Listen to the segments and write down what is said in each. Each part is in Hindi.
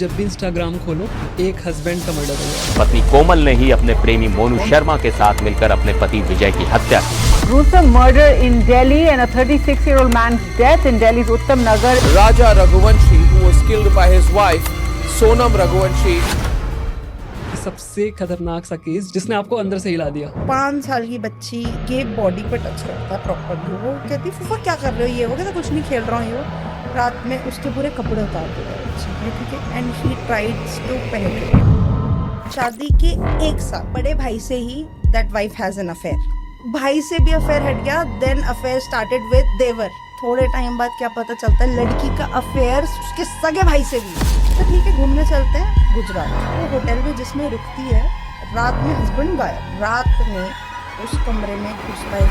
जब भी इंस्टाग्राम खोलो एक हस्बैंड का मर्डर हुआ। पत्नी कोमल ने ही अपने प्रेमी मोनू शर्मा के साथ मिलकर अपने पति विजय की हत्या की। Gruesome murder in Delhi and a 36-year-old man's death in Delhi's Uttam Nagar. Raja Raghuvanshi, who was killed by his wife, Sonam Raghuvanshi. सबसे खतरनाक सा केस जिसने आपको अंदर से हिला दिया। 5 साल की बच्ची के बॉडी पे टच करता है प्रॉपरली। वो कहती फूफा क्या कर रहे हो, ये वो कहता कुछ नहीं, खेल रहा हूँ। ये रात में उसके पूरे कपड़े उतार दिए बच्ची ने, ठीक है। And he tries to penetrate. शादी के 1 साल बड़े भाई से ही that wife has an affair. भाई से भी अफेयर हट गया, देन अफेयर स्टार्टेड विद देवर। थोड़े टाइम बाद क्या पता चलता है लड़की का अफेयर उसके सगे भाई से भी। तो ठीक है, घूमने चलते हैं गुजरात। वो होटल में जिसमें रुकती है, रात में हस्बैंड गायब। रात में उस कमरे में घुसता है।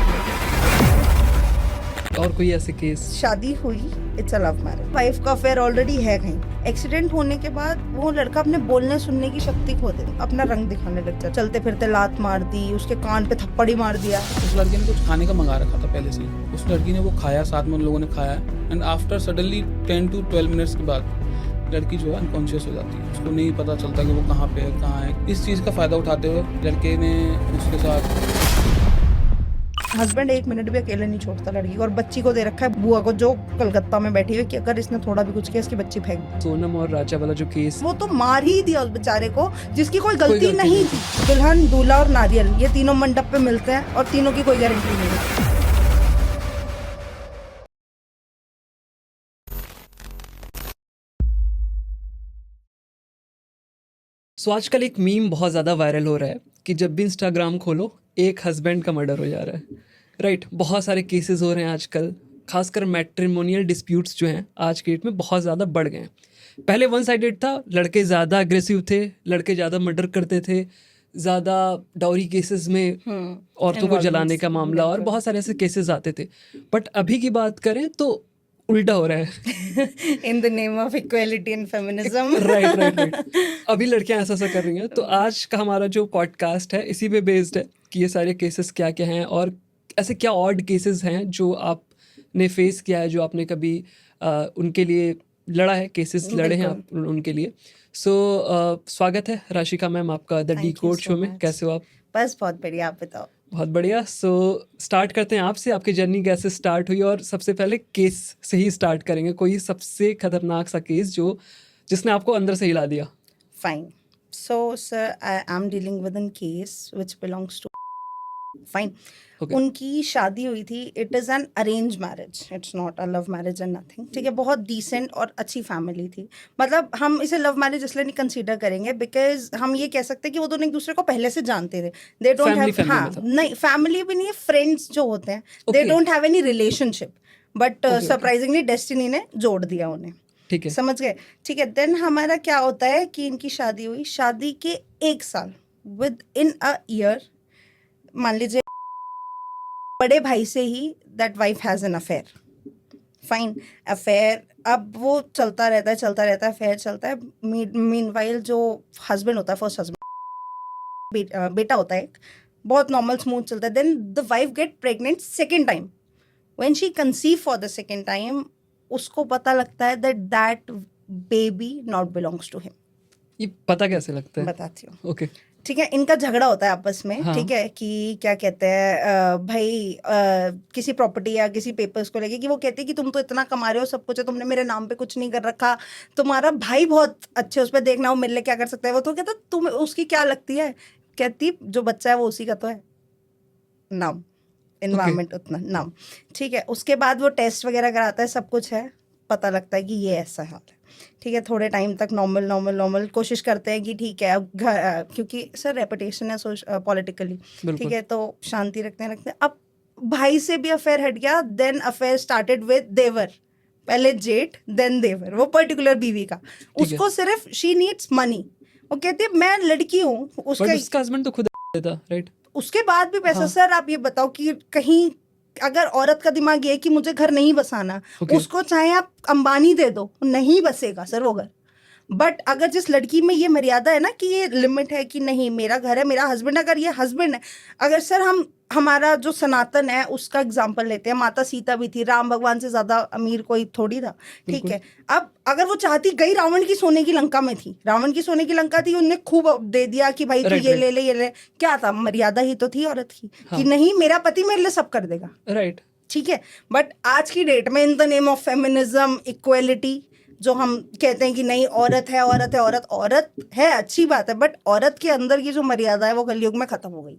और कोई ऐसे केस? शादी हुई, it's a love marriage. Wife का अफेयर ऑलरेडी है कहीं। एक्सीडेंट होने के बाद वो लड़का अपने बोलने सुनने की शक्ति खो दे, अपना रंग दिखाने लग जाता। चलते फिरते लात मार दी, उसके कान पे थप्पड़ ही मार दिया। उस लड़के ने कुछ खाने का मंगा रखा था पहले से ही। उस लड़की ने वो खाया, साथ में उन लोगों ने खाया, and after suddenly 10 to 12 minutes के बाद लड़की जो है अनकॉन्शियस हो जाती है। उसको नहीं पता चलता कि वो कहाँ पे है, कहाँ है। इस चीज़ का फ़ायदा उठाते हुए लड़के ने उसके साथ हस्बैंड 1 मिनट भी अकेले नहीं छोड़ता लड़की को, और बच्ची को दे रखा है बुआ को, जो कलकत्ता में बैठी हुई, कि अगर इसने थोड़ा भी कुछ किया इसकी बच्ची फेंक दी। सोनम और राजा वाला जो केस, वो तो मार ही दिया उस बेचारे को जिसकी कोई गलती नहीं थी। दुल्हन, दूल्हा और नारियल, ये तीनों मंडप पे मिलते हैं और तीनों की कोई गारंटी नहीं है। सो आजकल एक मीम बहुत ज़्यादा वायरल हो रहा है कि जब भी इंस्टाग्राम खोलो एक हस्बैंड का मर्डर हो जा रहा है। राइट, बहुत सारे केसेस हो रहे हैं आजकल। खासकर मैट्रिमोनियल डिस्प्यूट्स जो हैं आज के डेट में बहुत ज़्यादा बढ़ गए हैं। पहले वन साइडेड था, लड़के ज़्यादा अग्रेसिव थे, लड़के ज़्यादा मर्डर करते थे, ज़्यादा डाउरी केसेस में औरतों को जलाने का मामला और बहुत सारे ऐसे केसेस आते थे। बट अभी की बात करें तो उल्टा हो रहा है। In the name of equality and feminism. Right. अभी लड़कियां ऐसा कर रही हैं। तो आज का हमारा जो पॉडकास्ट है इसी पे बेस्ड है कि ये सारे केसेस क्या क्या हैं और ऐसे क्या ऑड केसेस हैं जो आपने फेस किया है, जो आपने कभी उनके लिए लड़ा है, केसेस लड़े हैं आप उनके लिए। सो स्वागत है राशिका मैम आपका द डी कोड शो में। कैसे हो आप? बस बहुत बढ़िया, आप बताओ। बहुत बढ़िया। सो स्टार्ट करते हैं आपसे, आपकी जर्नी कैसे स्टार्ट हुई, और सबसे पहले केस से ही स्टार्ट करेंगे। कोई सबसे खतरनाक सा केस जिसने आपको अंदर से हिला दिया। Fine. So sir, I am dealing with an case which belongs to fine. उनकी शादी हुई थी। It is an arrange marriage, it's not a love marriage and nothing, ठीक है। बहुत डिसेंट और अच्छी फैमिली थी। मतलब हम इसे लव मैरिज इसलिए नहीं कंसीडर करेंगे बिकॉज हम ये कह सकते हैं कि वो दोनों एक दूसरे को पहले से जानते थे। दे डोंट हैव, हाँ नहीं फैमिली भी नहीं है, फ्रेंड्स जो होते हैं, they don't have any relationship, but surprisingly destiny ने जोड़ दिया उन्हें। ठीक है, समझ गए, ठीक है। देन हमारा क्या होता है कि इनकी शादी हुई। शादी के 1 साल विद इन अ ईयर, मान लीजिए बड़े भाई से ही that wife has an affair. Fine, affair अब वो चलता रहता है, अफेयर चलता है। मीनवाइल जो हस्बैंड होता है, फर्स्ट हस्बैंड, बेटा होता है, बहुत नॉर्मल स्मूथ चलता है। Then the wife get pregnant second time. When she conceive for the second time, उसको पता लगता है that baby not belongs to him. ये पता कैसे लगता है? बताती हूँ। ओके, ठीक है। इनका झगड़ा होता है आपस में, हाँ। ठीक है, कि क्या कहते हैं भाई किसी प्रॉपर्टी या किसी पेपर्स को लेके, कि वो कहती है कि तुम तो इतना कमा रहे हो, सब कुछ है, तुमने मेरे नाम पे कुछ नहीं कर रखा, तुम्हारा भाई बहुत अच्छे उस पर, देखना वो मेरे लिए क्या कर सकता है। वो तो कहता तुम उसकी क्या लगती है, कहती जो बच्चा है वो उसी का तो है, नाम एनवायरमेंट उतना नाम, ठीक है। उसके बाद वो टेस्ट वगैरह कराता है, सब कुछ है, पता लगता है कि ये ऐसा हाल है, ठीक है। थोड़े टाइम तक नॉर्मल कोशिश करते हैं कि ठीक है, अब क्योंकि सर रेपुटेशन है पॉलिटिकली, ठीक है, तो शांति रखते हैं। अब भाई से भी अफेयर हट गया, देन अफेयर स्टार्टेड विद देवर। पहले जेठ, देन देवर, वो पर्टिकुलर बीवी का। उसको सिर्फ शी नीड्स मनी। वो कहती है मैं लड़की हूँ, उसका हस्बैंड तो खुद देता, राइट। उसके बाद भी पैसा। सर आप ये बताओ कि कहीं अगर औरत का दिमाग ये है कि मुझे घर नहीं बसाना, उसको चाहे आप अंबानी दे दो, नहीं बसेगा सर वो घर। बट अगर जिस लड़की में ये मर्यादा है ना कि ये लिमिट है कि नहीं मेरा घर है, मेरा हस्बैंड, अगर ये हस्बैंड है, अगर सर हम हमारा जो सनातन है उसका एग्जाम्पल लेते हैं, माता सीता भी थी, राम भगवान से ज्यादा अमीर कोई थोड़ी था, ठीक है। अब अगर वो चाहती, गई रावण की सोने की लंका में थी, रावण की सोने की लंका थी, उनने खूब दे दिया कि भाई तू ये ले ले ये ले, क्या था, मर्यादा ही तो थी औरत की कि नहीं मेरा पति मेरे लिए सब कर देगा, राइट, ठीक है। बट आज की डेट में in the name of feminism, equality, जो हम कहते हैं कि नहीं औरत है, औरत है, औरत है, अच्छी बात है, बट औरत के अंदर की जो मर्यादा है वो कलयुग में खत्म हो गई,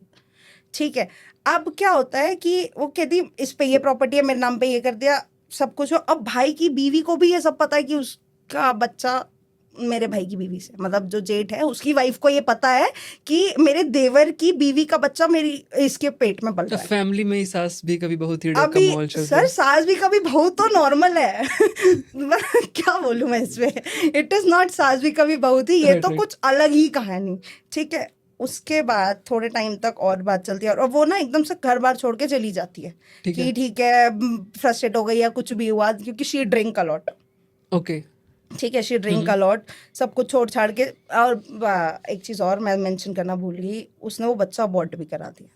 ठीक है। अब क्या होता है कि वो कहती इस पे ये प्रॉपर्टी है, मेरे नाम पे ये कर दिया, सब कुछ हो। अब भाई की बीवी को भी ये सब पता है कि उसका बच्चा मेरे भाई की बीवी से, मतलब जो जेठ है उसकी वाइफ को ये पता है कि मेरे देवर की बीवी का बच्चा मेरी इसके पेट में पल रहा है। फैमिली में ही सास भी कभी बहुत ही अभी माहौल चल रहा सर है। सास भी कभी बहू तो नॉर्मल है क्या बोलूं मैं इसमें, इट इज नॉट सास भी कभी बहू थी, ये Right, तो right. कुछ अलग ही कहानी, ठीक है। उसके बाद थोड़े टाइम तक और बात चलती है और वो ना एकदम से घर बार छोड़ के चली जाती है ठीक है। कि ठीक है फ्रस्ट्रेट हो गई या कुछ भी हुआ, क्योंकि शी ड्रिंक अलॉट, ओके, ठीक है, शी ड्रिंक अलॉट, सब कुछ छोड़ छाड़ के। और एक चीज़ और मैं मेंशन करना भूल गई, उसने वो बच्चा अबॉर्ट भी करा दिया,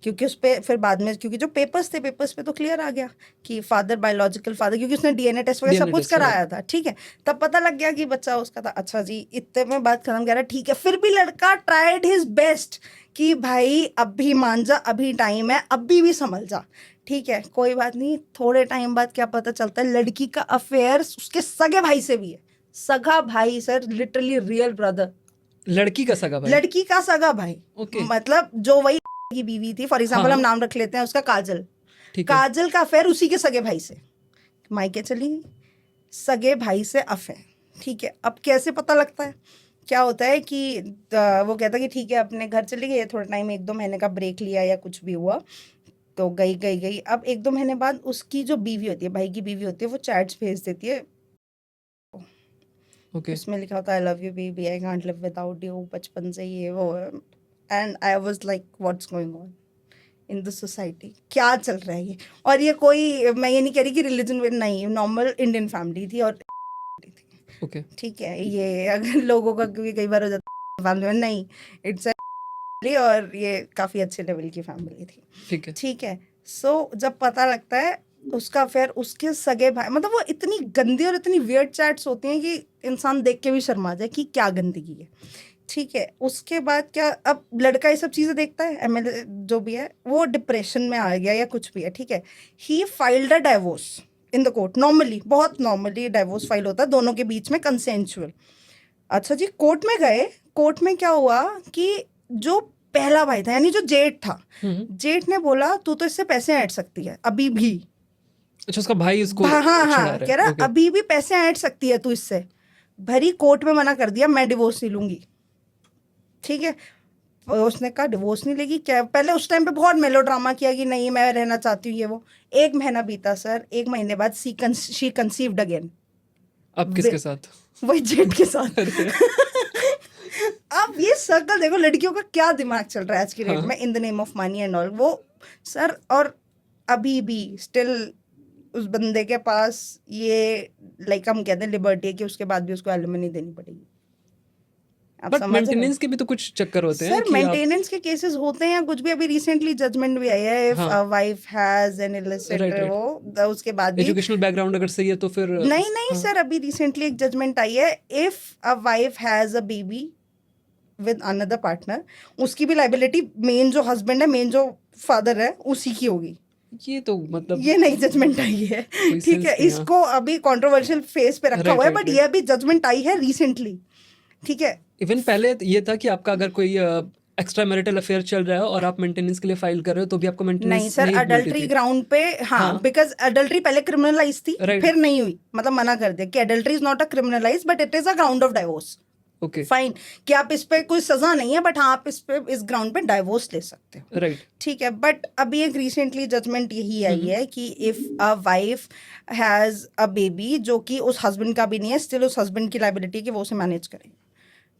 क्योंकि उस पे फिर बाद में, क्योंकि जो पेपर्स थे, पेपर्स पे तो क्लियर आ गया कि फादर बायोलॉजिकल फादर, क्योंकि उसने डीएनए टेस्ट वगैरह सब DNA कुछ टेस्ट कराया था, ठीक है। तब पता लग गया कि बच्चा उसका था। अच्छा जी, इतने में बात खत्म, कह रहा ठीक है। फिर भी लड़का ट्राइड हिज बेस्ट कि भाई अब भी मान जा, अभी टाइम है, अभी भी संभल जा, ठीक है, कोई बात नहीं। थोड़े टाइम बाद क्या पता चलता है लड़की का अफेयर उसके सगे भाई से भी है। सगा भाई सर, लिटरली रियल ब्रदर, लड़की का सगा भाई, लड़की का सगा भाई, ओके, मतलब जो वही की बीवी थी, फॉर एग्जाम्पल हाँ। हम नाम रख लेते हैं उसका काजल, ठीक है, काजल का अफेयर उसी के सगे भाई से, मायके चली गई, सगे भाई से अफेयर, ठीक है। अब कैसे पता लगता है, क्या होता है कि वो कहता है कि ठीक है अपने घर चली गई, थोड़ा टाइम 1-2 महीने का ब्रेक लिया या कुछ भी हुआ, तो गई। अब 1-2 महीने बाद उसकी जो बीवी होती है, भाई की बीवी होती है, वो चैट्स भेज देती है, ओके, उसमें लिखा होता है I love you baby, I can't live without you, बचपन से ये वो, and I was like what's going on in the society, क्या चल रहा है ये। और ये कोई, मैं ये नहीं कह रही कि रिलीजन में, नहीं, नॉर्मल इंडियन फैमिली थी और ओके, ठीक है। ये अगर लोगों का क्योंकि कई बार हो जाता है फैमिली में, नहीं, इट्स और ये काफ़ी अच्छे लेवल की फैमिली थी, ठीक है, ठीक है। सो जब पता लगता है उसका फिर उसके सगे भाई, मतलब वो इतनी गंदी और इतनी वियर्ड चैट्स होती हैं कि इंसान देख के भी शर्मा जाए कि क्या गंदगी है, ठीक है। उसके बाद क्या, अब लड़का ये सब चीज़ें देखता है, एमएलए जो भी है वो डिप्रेशन में आ गया या कुछ भी है, ठीक है। He filed a divorce in the court, normally, बहुत नॉर्मली डाइवोर्स फाइल होता है दोनों के बीच में, कंसेंचुअल। अच्छा जी, कोर्ट में गए, कोर्ट में क्या हुआ कि जो पहला भाई था, यानी जो जेठ था, जेठ ने बोला तू तो इससे पैसे ऐंठ सकती है अभी भी। अच्छा, उसका भाई उसको हाँ छुड़ा हाँ, रहा है, कह रहा ओके, अभी भी पैसे ऐंठ सकती है तू इससे। भरी कोर्ट में मना कर दिया, मैं डिवोर्स नहीं लूंगी, ठीक है। उसने कहा डिवोर्स नहीं लेगी क्या, पहले उस टाइम पे बहुत मेलोड्रामा किया कि नहीं मैं रहना चाहती हूँ ये वो। 1 महीना बीता सर, 1 महीने बाद शी कंसीव्ड अगेन। अब किसके साथ? वही जेठ के साथ। अब ये सर्कल देखो, लड़कियों का क्या दिमाग चल रहा है आज की डेट में, in the name of money and all, वो सर। और अभी भी स्टिल उस बंदे के पास ये, लाइक हम कहते हैं लिबर्टी है कि उसके बाद भी उसको एलिमनी देनी पड़ेगी। आप बट समझ रहे हैं? मेंटेनेंस के भी तो कुछ चक्कर होते हैं सर कि आप, मेंटेनेंस के केसेस होते हैं या कुछ भी। अभी रिसेंटली जजमेंट भी आई है, इफ हाँ। Wife has N illicit Right, right. वो, उसके बाद भी एजुकेशनल बैकग्राउंड अगर सही है तो फिर नहीं हाँ, सर, अभी रिसेंटली एक जजमेंट आई है, if a wife has a baby with another partner, उसकी भी लाइबिलिटी मेन जो हस्बैंड है, मेन जो फादर है, उसी की होगी। ये तो मतलब ये नई जजमेंट आई है, कोई ठीक sense है। नहीं, इसको अभी कंट्रोवर्शियल फेस पे रखा Right, हुआ है, right, बट right. ये अभी जजमेंट आई है रिसेंटली, ठीक है। इवन पहले ये था कि आपका अगर कोई एक्स्ट्रा मैरिटल अफेयर चल रहा है और आप मेंटेनेंस के लिए फाइल कर रहे हो तो भी आपको मेंटेनेंस नहीं सर, अडल्ट्री ग्राउंड पे, हाँ, बिकॉज अडल्ट्री पहले क्रिमिनलाइज थी, Right. फिर नहीं हुई, मतलब मना कर दिया कि adultery is not a criminalize but it is a ground of divorce. Okay, fine, कि आप इस पे कोई सजा नहीं है, बट हाँ आप इस पे, इस ग्राउंड पे डाइवोर्स ले सकते हो, राइट, ठीक है। बट अभी एक रिसेंटली जजमेंट यही आई है कि if a wife has a baby जो कि उस हस्बैंड का भी नहीं है, स्टिल उस हस्बैंड की लाइबिलिटी कि वो उसे मैनेज करें,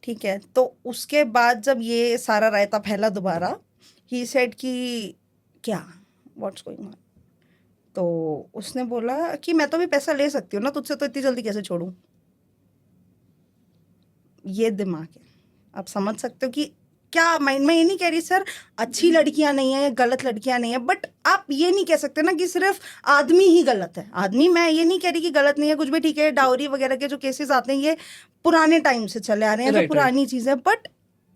ठीक है। तो उसके बाद जब ये सारा रायता फैला दोबारा, ही सेड कि क्या व्हाट्स गोइंग ऑन, तो उसने बोला कि मैं तो भी पैसा ले सकती हूँ ना तुझसे, तो इतनी जल्दी कैसे छोड़ूं। ये दिमाग है। आप समझ सकते हो कि क्या माइंड में। ये नहीं कह रही सर अच्छी लड़कियां नहीं है या गलत लड़कियां नहीं है, बट आप ये नहीं कह सकते ना कि सिर्फ आदमी ही गलत है। आदमी, मैं ये नहीं कह रही कि गलत नहीं है, कुछ भी ठीक है। डाउरी वगैरह के जो केसेस आते हैं ये पुराने टाइम से चले आ रहे हैं, Right, जो पुरानी चीज है। बट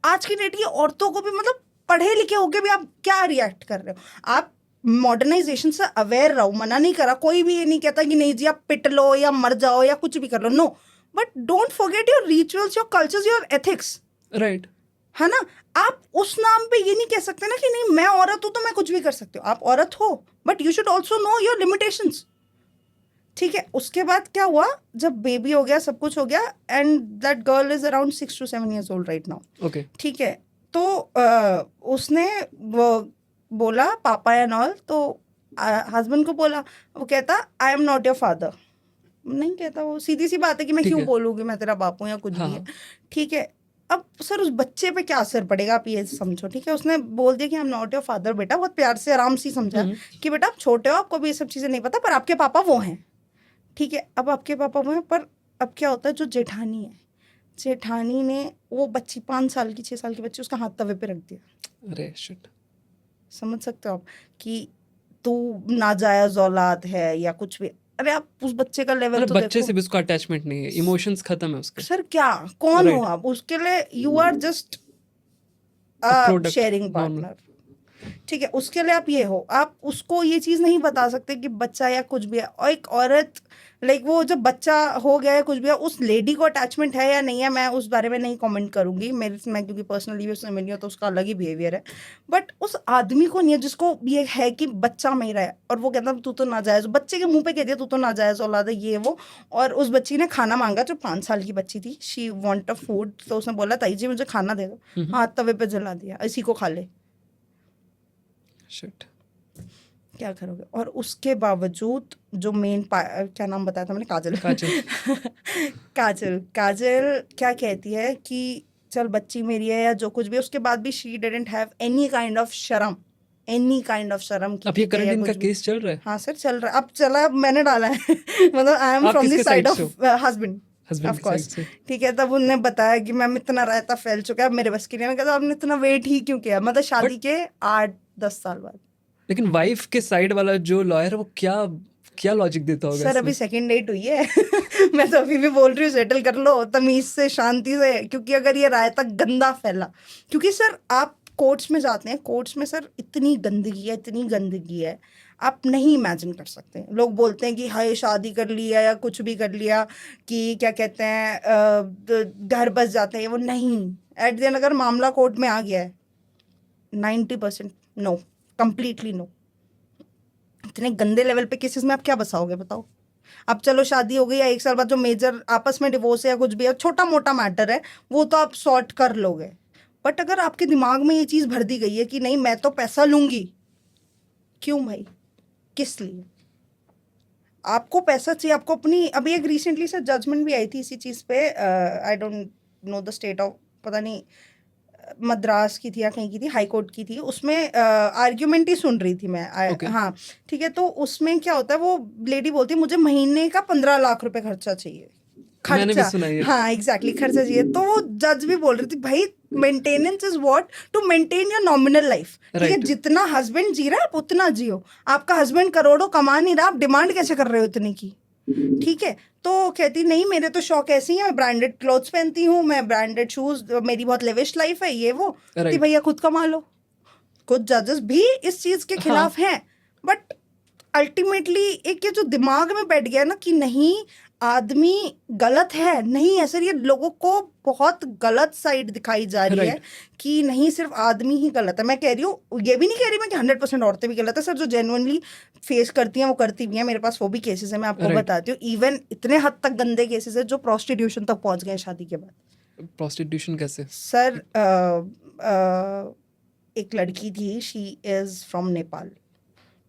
आज की डेट की औरतों को भी, मतलब पढ़े लिखे होके भी आप क्या रिएक्ट कर रहे हो? आप मॉडर्नाइजेशन से अवेयर रहो, मना नहीं करा, कोई भी ये नहीं कहता कि नहीं जी आप पिट लो या मर जाओ या कुछ भी कर लो, no, but don't forget your rituals, your cultures, your ethics, right. है ना। आप उस नाम पे ये नहीं कह सकते ना कि नहीं मैं औरत हूं तो मैं कुछ भी कर सकती हूँ। आप औरत हो, but you should also know your limitations, ठीक है। उसके बाद क्या हुआ, जब बेबी हो गया, सब कुछ हो गया, and that girl is around 6 to 7 years old right now, okay. ठीक है। तो उसने वो बोला पापा एंड ऑल, तो हस्बैंड को बोला, वो कहता I am not your father. नहीं कहता, वो सीधी सी बात है कि मैं ठीक क्यों है। बोलूंगी मैं तेरा बाप हूँ या कुछ भी है, हाँ। ठीक है। अब सर उस बच्चे पे क्या असर पड़ेगा आप ये समझो, ठीक है। उसने बोल दिया कि I am not your father, बेटा बहुत प्यार से आराम से समझा कि बेटा आप छोटे हो, आपको भी ये सब चीज़ें नहीं पता, पर आपके पापा वो हैं, ठीक है। अब आपके पापा वो हैं, पर अब क्या होता है, जो जेठानी है, जेठानी ने वो बच्ची 5 साल की 6 साल की बच्ची उसका हाथ तवे पे रख दिया। अरे शिट। समझ सकते हो आप कि तू नाजायज औलाद है या कुछ भी। अरे आप उस बच्चे का लेवल तो बच्चे देखो। से भी उसको अटैचमेंट नहीं है, इमोशंस खत्म है उसके। सर क्या, कौन हो Right. आप उसके लिए? You are just product, sharing normal. Partner, ठीक है। उसके लिए आप ये हो, आप उसको ये चीज़ नहीं बता सकते कि बच्चा या कुछ भी है। और एक औरत, लाइक वो जब बच्चा हो गया है कुछ भी है, उस लेडी को अटैचमेंट है या नहीं है, मैं उस बारे में नहीं कमेंट करूंगी। मैं क्योंकि पर्सनली भी उससे मिली हूँ तो उसका अलग ही बिहेवियर है। बट उस आदमी को नहीं है जिसको ये है कि बच्चा मेरा है, और वो कहता तू तो नाजायज, बच्चे के मुंह पे कह दिया तू तो नाजायज औलाद है ये वो। और उस बच्ची ने खाना मांगा, जो 5 साल की बच्ची थी, शी वांट अ फूड, तो उसने बोला ताई जी मुझे खाना दे दो, हाथ तवे पे जला दिया, इसी को खा ले। शिट। क्या करोगे? और उसके बावजूद जो मेन क्या नाम बताया था मैंने, काजल। काजल क्या कहती है कि चल बच्ची मेरी है या जो कुछ भी, उसके बाद भी she didn't have any kind of शर्म, एनी काइंड ऑफ शर्म। अब ये करंट इनका केस चल रहा है? हाँ सर चल रहा है, अब चला, मैंने डाला है मतलब I am from the side of husband, of course, ठीक है। तब उन्होंने बताया कि मैम इतना रायता फैल चुका है, मेरे बस की नहीं। मैंने कहा आपने इतना वेट ही क्यों किया, मतलब शादी के 8-10 साल बाद। लेकिन वाइफ के साइड वाला जो लॉयर है वो क्या लॉजिक देता होगा सर अभी सेकंड डेट हुई है मैं तो अभी भी बोल रही हूँ सेटल कर लो तमीज से, शांति से, क्योंकि अगर ये रायता गंदा फैला, क्योंकि सर आप कोर्ट्स में जाते हैं, कोर्ट्स में सर इतनी गंदगी है आप नहीं इमेजिन कर सकते। लोग बोलते हैं कि हाय शादी कर लिया या कुछ भी कर लिया कि क्या कहते हैं घर बस जाते हैं, वो नहीं। एट द एंड अगर मामला कोर्ट में आ गया है 90% नो, कंप्लीटली नो। इतने गंदे लेवल पे केसेस में आप क्या बसाओगे बताओ? अब चलो शादी हो गई या 1 साल बाद जो मेजर आपस में डिवोर्स है या कुछ भी है, छोटा मोटा मैटर है, वो तो आप सॉर्ट कर लोगे। बट अगर आपके दिमाग में ये चीज़ भर दी गई है कि नहीं मैं तो पैसा लूंगी, क्यों भाई, किस लिए? आपको पैसा चाहिए, आपको अपनी, अभी एक रिसेंटली से जजमेंट भी आई थी इसी चीज़ पे, I don't know the state of, पता नहीं मद्रास की थी या कहीं की थी, हाई कोर्ट की थी, उसमें आर्ग्यूमेंट ही सुन रही थी मैं। Okay. हाँ ठीक है। तो उसमें क्या होता है, वो लेडी बोलती है मुझे महीने का 15 लाख रुपए खर्चा चाहिए, मैंने भी सुना ये। हाँ एग्जैक्टली, खर्चा चाहिए। तो वो जज भी बोल रही थी भाई maintenance is what to maintain your nominal life, ठीक है। Right. जितना हस्बैंड जी रहा है आप उतना जियो, आपका हस्बैंड करोड़ों कमा नहीं रहा, आप डिमांड कैसे कर रहे हो इतने की, ठीक है। तो कहती नहीं मेरे तो शौक ऐसी है, मैं ब्रांडेड क्लोथ्स पहनती हूँ, मैं ब्रांडेड शूज, मेरी बहुत लेविश लाइफ है ये वो। Right. भैया खुद कमा लो। कुछ जजेस भी इस चीज के खिलाफ हैं, बट अल्टीमेटली एक ये जो दिमाग में बैठ गया ना कि नहीं आदमी गलत है, नहीं है सर, ये लोगों को बहुत गलत साइड दिखाई जा रही है कि नहीं सिर्फ आदमी ही गलत है। मैं कह रही हूँ, ये भी नहीं कह रही मैं कि 100% औरतें भी गलत है सर, जो जेन्युइनली फेस करती हैं वो करती भी हैं, मेरे पास वो भी केसेस है, मैं आपको बताती हूँ। इवन इतने हद तक गंदे केसेस है जो प्रोस्टिट्यूशन तक पहुंच गए शादी के बाद। प्रोस्टिट्यूशन कैसे? सर एक लड़की थी, she is from Nepal,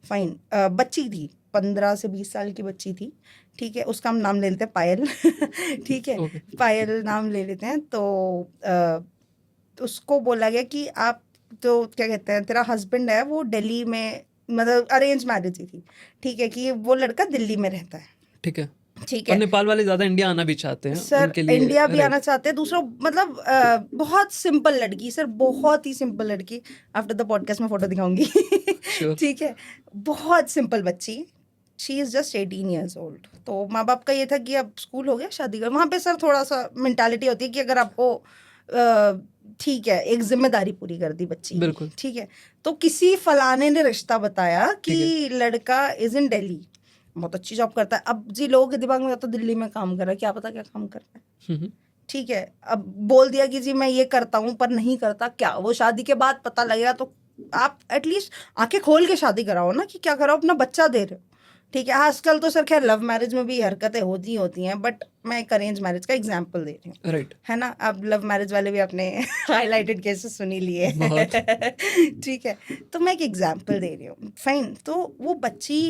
fine, बच्ची थी 15 से 20 साल की बच्ची थी, ठीक है। उसका हम नाम ले लेते हैं पायल ठीक है, पायल नाम ले लेते हैं। तो उसको बोला गया कि आप तो क्या कहते हैं तेरा हस्बैंड है वो दिल्ली में, मतलब अरेंज मैरिज ही थी, ठीक है, कि वो लड़का दिल्ली में रहता है, ठीक है। ठीक और है नेपाल वाले ज्यादा इंडिया आना भी चाहते हैं सर, उनके लिए इंडिया भी right. आना चाहते हैं। दूसरा मतलब बहुत सिंपल लड़की सर, बहुत ही सिंपल लड़की। आफ्टर द पॉडकास्ट में फोटो दिखाऊंगी Sure. ठीक है, बहुत सिंपल बच्ची। She is just 18 years old। तो माँ बाप का ये था कि अब स्कूल हो गया, शादी कर। वहाँ पे सर थोड़ा सा मेंटालिटी होती है कि अगर आपको ठीक है, एक जिम्मेदारी पूरी कर दी बच्ची की, बिल्कुल। ठीक है। तो किसी फलाने ने रिश्ता बताया कि लड़का इज इन दिल्ली, बहुत अच्छी जॉब करता है। अब जी लोगों के दिमाग में तो दिल्ली में काम कर रहा है, क्या पता क्या काम कर रहा है, हम्म, ठीक है। अब बोल दिया कि जी मैं ये करता हूँ पर नहीं करता, क्या वो शादी के बाद पता लगेगा। तो आप एटलीस्ट आंखें खोल के शादी कराओ ना, कि क्या कराओ, अपना बच्चा दे रहे हो, ठीक है। आजकल तो सर खैर लव मैरिज में भी हरकतें होती हैं, बट मैं एक अरेंज मैरिज का एग्जांपल दे रही हूँ, राइट। है ना। अब लव मैरिज वाले भी अपने हाईलाइटेड केसेस सुनी लिए बहुत। ठीक है, तो मैं एक एग्जांपल दे रही हूँ, फाइन। तो वो बच्ची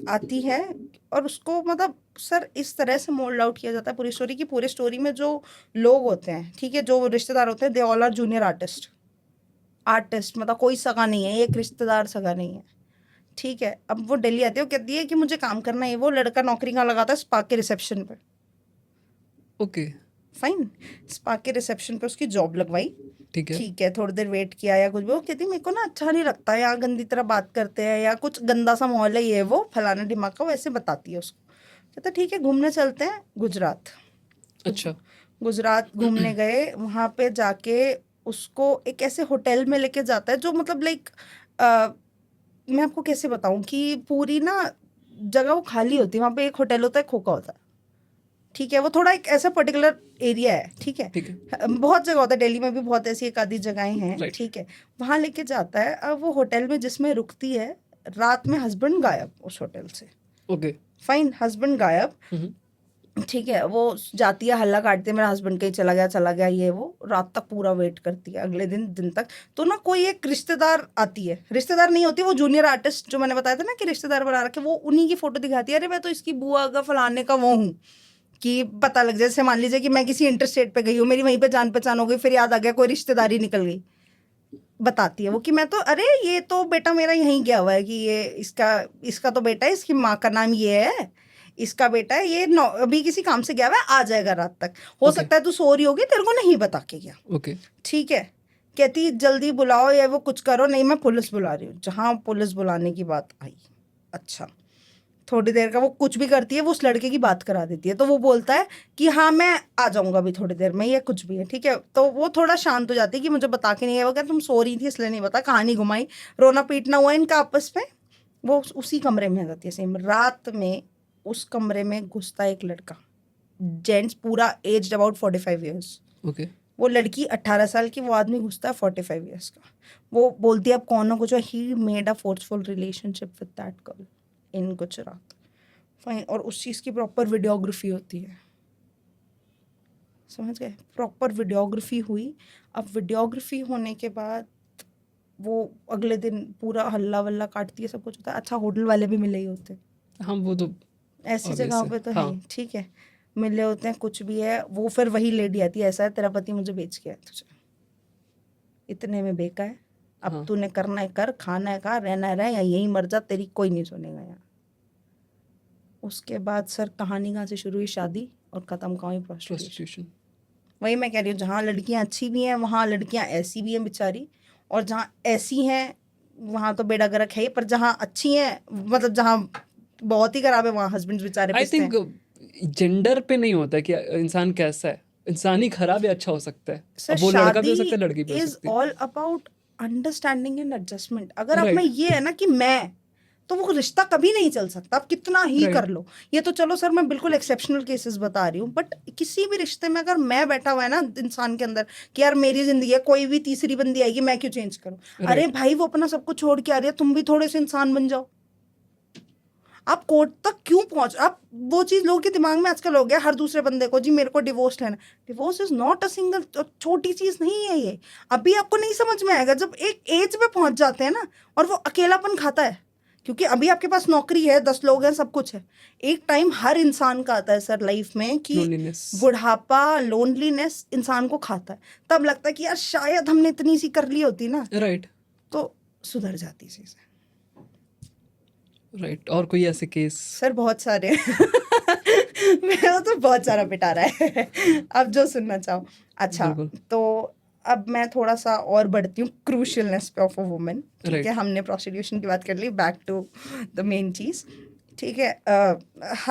आती है और उसको मतलब सर इस तरह से मोल्ड आउट किया जाता है पूरी स्टोरी की। पूरी स्टोरी में जो लोग होते हैं, ठीक है, जो रिश्तेदार होते हैं, they all are junior artist. मतलब कोई सगा नहीं है, एक रिश्तेदार सगा नहीं है, ठीक है। अब वो दिल्ली आती है, वो कहती है कि मुझे काम करना है। वो लड़का नौकरी कहाँ लगाता है? स्पार्क के रिसेप्शन पे। ओके, फाइन, स्पार्क के रिसेप्शन पे उसकी जॉब लगवाई, ठीक है। ठीक है। थोड़ी देर वेट किया या कुछ भी। वो कहती मेरे को ना अच्छा नहीं लगता, यहाँ गंदी तरह बात करते हैं या कुछ गंदा सा माहौल है, ये वो फलाना दिमाग का, वैसे बताती है उसको। कहता ठीक है घूमने चलते हैं गुजरात। अच्छा, गुजरात घूमने गए। वहाँ पे जाके उसको एक ऐसे होटल में लेके जाता है जो मतलब लाइक मैं आपको कैसे बताऊं कि पूरी ना जगह वो खाली होती है। वहाँ पे एक होटल होता है, खोखा होता है, ठीक है। वो थोड़ा एक ऐसा पर्टिकुलर एरिया है, ठीक है। ठीक है। बहुत जगह होता है, दिल्ली में भी बहुत ऐसी एक आधी जगहें हैं, Right. ठीक है। वहाँ लेके जाता है। अब वो होटल में जिसमें रुकती है, रात में हस्बैंड गायब उस होटल से। ओके। फाइन, हस्बैंड गायब, हम्म, ठीक है। वो जाती है, हल्ला काटती है, मेरा हस्बैंड कहीं चला गया ये वो। रात तक पूरा वेट करती है, अगले दिन तक। तो ना कोई एक रिश्तेदार आती है, रिश्तेदार नहीं होती, वो जूनियर आर्टिस्ट जो मैंने बताया था ना कि रिश्तेदार बना रखे, वो उन्हीं की फोटो दिखाती है। अरे मैं तो इसकी बुआ का फलाने का वो हूँ, कि पता लग जाए। जैसे मान लीजिए कि मैं किसी इंटरस्टेट पे गई हूँ, मेरी वहीं पे जान पहचान हो गई, फिर याद आ गया कोई रिश्तेदारी निकल गई, बताती है वो कि मैं तो, अरे ये तो बेटा मेरा यहीं गया हुआ है, कि ये इसका तो बेटा है, इसकी माँ का नाम ये है, इसका बेटा है, ये अभी किसी काम से गया हुआ है, आ जाएगा रात तक। हो Okay. सकता है तू सो रही होगी, तेरे को नहीं बता के गया, ओके। ठीक है। कहती जल्दी बुलाओ या वो कुछ करो। नहीं मैं पुलिस बुला रही हूँ। जहाँ पुलिस बुलाने की बात आई, अच्छा थोड़ी देर का वो कुछ भी करती है, वो उस लड़के की बात करा देती है। तो वो बोलता है कि हाँ मैं आ जाऊंगा अभी थोड़ी देर में, ये कुछ भी है, ठीक है। तो वो थोड़ा शांत हो जाती है कि मुझे बता के नहीं है, वो कहता तुम सो रही थी इसलिए नहीं बता। कहानी घुमाई, रोना पीटना हुआ इनका आपस में। वो उसी कमरे में आ जाती है सेम रात में। उस कमरे में घुसता एक लड़का, जेंट्स, पूरा एज्ड अबाउट 45 years। ओके। वो लड़की 18 साल की, वो आदमी घुसता है 45 years का। वो बोलती है अब कौन हो कुछ, he made a forceful relationship with that girl in Gujarat. Fine, और उस चीज़ की प्रॉपर वीडियोग्राफी होती है, समझ गए? प्रॉपर वीडियोग्राफी हुई। अब वीडियोग्राफी होने के बाद वो अगले दिन पूरा हल्ला वल्ला काटती है, सब कुछ होता है। अच्छा होटल वाले भी मिले ही होते हैं, हाँ वो तो ऐसी obvious जगहों है, पे तो हाँ। है, ठीक है। मिले होते हैं, कुछ भी है। वो फिर वही लेडी आती है, ऐसा है तेरा पति मुझे बेच के आया तुझे, इतने में बेका है, अब हाँ। तूने करना है कर, खाना है खा, रहना है रह, या यहीं मर जा, तेरी कोई नहीं सुनेगा यहाँ। उसके बाद सर कहानी कहाँ से शुरू हुई? शादी, और खत्म कहाँ हुई? प्रोस्टिट्यूशन। प्रोस्टिट्यूशन। वही मैं कह रही हूँ, जहाँ लड़कियाँ अच्छी भी हैं वहाँ लड़कियाँ ऐसी भी हैं बेचारी, और जहाँ ऐसी हैं वहाँ तो बेड़ा गर्क है ही। पर जहाँ अच्छी हैं, मतलब जहाँ बहुत ही खराब है, वहाँ हस्बैंड बेचारे आई पिसते हैं। थिंक जेंडर पे नहीं होता कि इंसान कैसा है, इंसान ही खराब या अच्छा हो सकता है। सर अब वो लड़का भी हो सकता है, शादी लड़की भी हो इज सकती है। All about understanding and adjustment. अगर आप Right. में ये है ना कि मैं, तो वो रिश्ता कभी नहीं चल सकता, आप कितना ही Right. कर लो। ये तो चलो सर मैं बिल्कुल एक्सेप्शनल केसेस बता रही हूँ, बट किसी भी रिश्ते में अगर मैं बैठा हुआ है ना इंसान के अंदर कि यार मेरी जिंदगी है, कोई भी तीसरी बंदी आएगी, मैं क्यों चेंज करूँ? अरे भाई वो अपना सब कुछ छोड़ के आ रही है, तुम भी थोड़े से इंसान बन जाओ। आप कोर्ट तक क्यों पहुंच? आप वो चीज लोगों के दिमाग में आजकल हो गया, हर दूसरे बंदे को जी मेरे को डिवोर्स लेना। Divorce is not a single, छोटी चीज नहीं है ये। अभी आपको नहीं समझ में आएगा, जब एक एज पे पहुंच जाते हैं ना, और वो अकेलापन खाता है, क्योंकि अभी आपके पास नौकरी है, 10 लोग हैं, सब कुछ है। एक टाइम हर इंसान का आता है सर लाइफ में कि Loneliness. बुढ़ापा, लोनलीनेस इंसान को खाता है। तब लगता है कि यार शायद हमने इतनी सी कर ली होती ना, राइट, तो सुधर जाती चीजें। राइट। और कोई ऐसे केस? सर बहुत सारे मेरा तो बहुत सारा पिटा रहा है अब जो सुनना चाहो। अच्छा बिल्कुल। तो अब मैं थोड़ा सा और बढ़ती हूँ क्रूशियलनेस पे ऑफ अ वुमन। ठीक Right. है, हमने प्रोस्टिट्यूशन की बात कर ली, बैक टू द मेन चीज। ठीक है,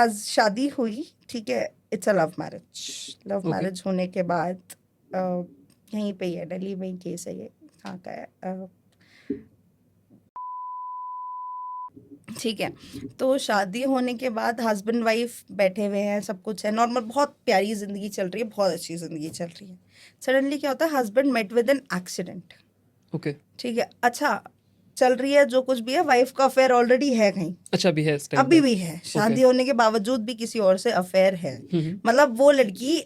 शादी हुई, ठीक है, it's a love marriage. Love Okay. Marriage होने के बाद यहीं पे ही है, दिल्ली में ही केस है ये, कहाँ का है, ठीक है। तो शादी होने के बाद हस्बैंड वाइफ बैठे हुए हैं, सब कुछ है नॉर्मल, बहुत प्यारी जिंदगी चल रही है, बहुत अच्छी जिंदगी चल रही है। सडनली क्या होता है, husband met with an accident. Okay. ठीक है, अच्छा चल रही है जो कुछ भी है, वाइफ का अफेयर ऑलरेडी है कहीं, अच्छा अभी है इस टाइम अभी भी है, शादी होने के बावजूद भी किसी और से अफेयर है। हम्म। मतलब वो लड़की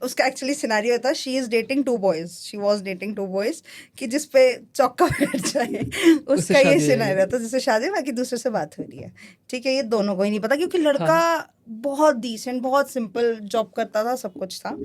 उसका एक्चुअली सिनेरियो था, she is dating 2 boys, she was dating 2 boys कि जिस पे चौका बैठ जाए उसका ये शादी है। सिनेरियो था, जिससे शादी बाकी दूसरे से बात हो रही है। ठीक है, ये दोनों को ही नहीं पता क्योंकि लड़का बहुत डिसेंट, बहुत सिंपल जॉब करता था, सब कुछ था।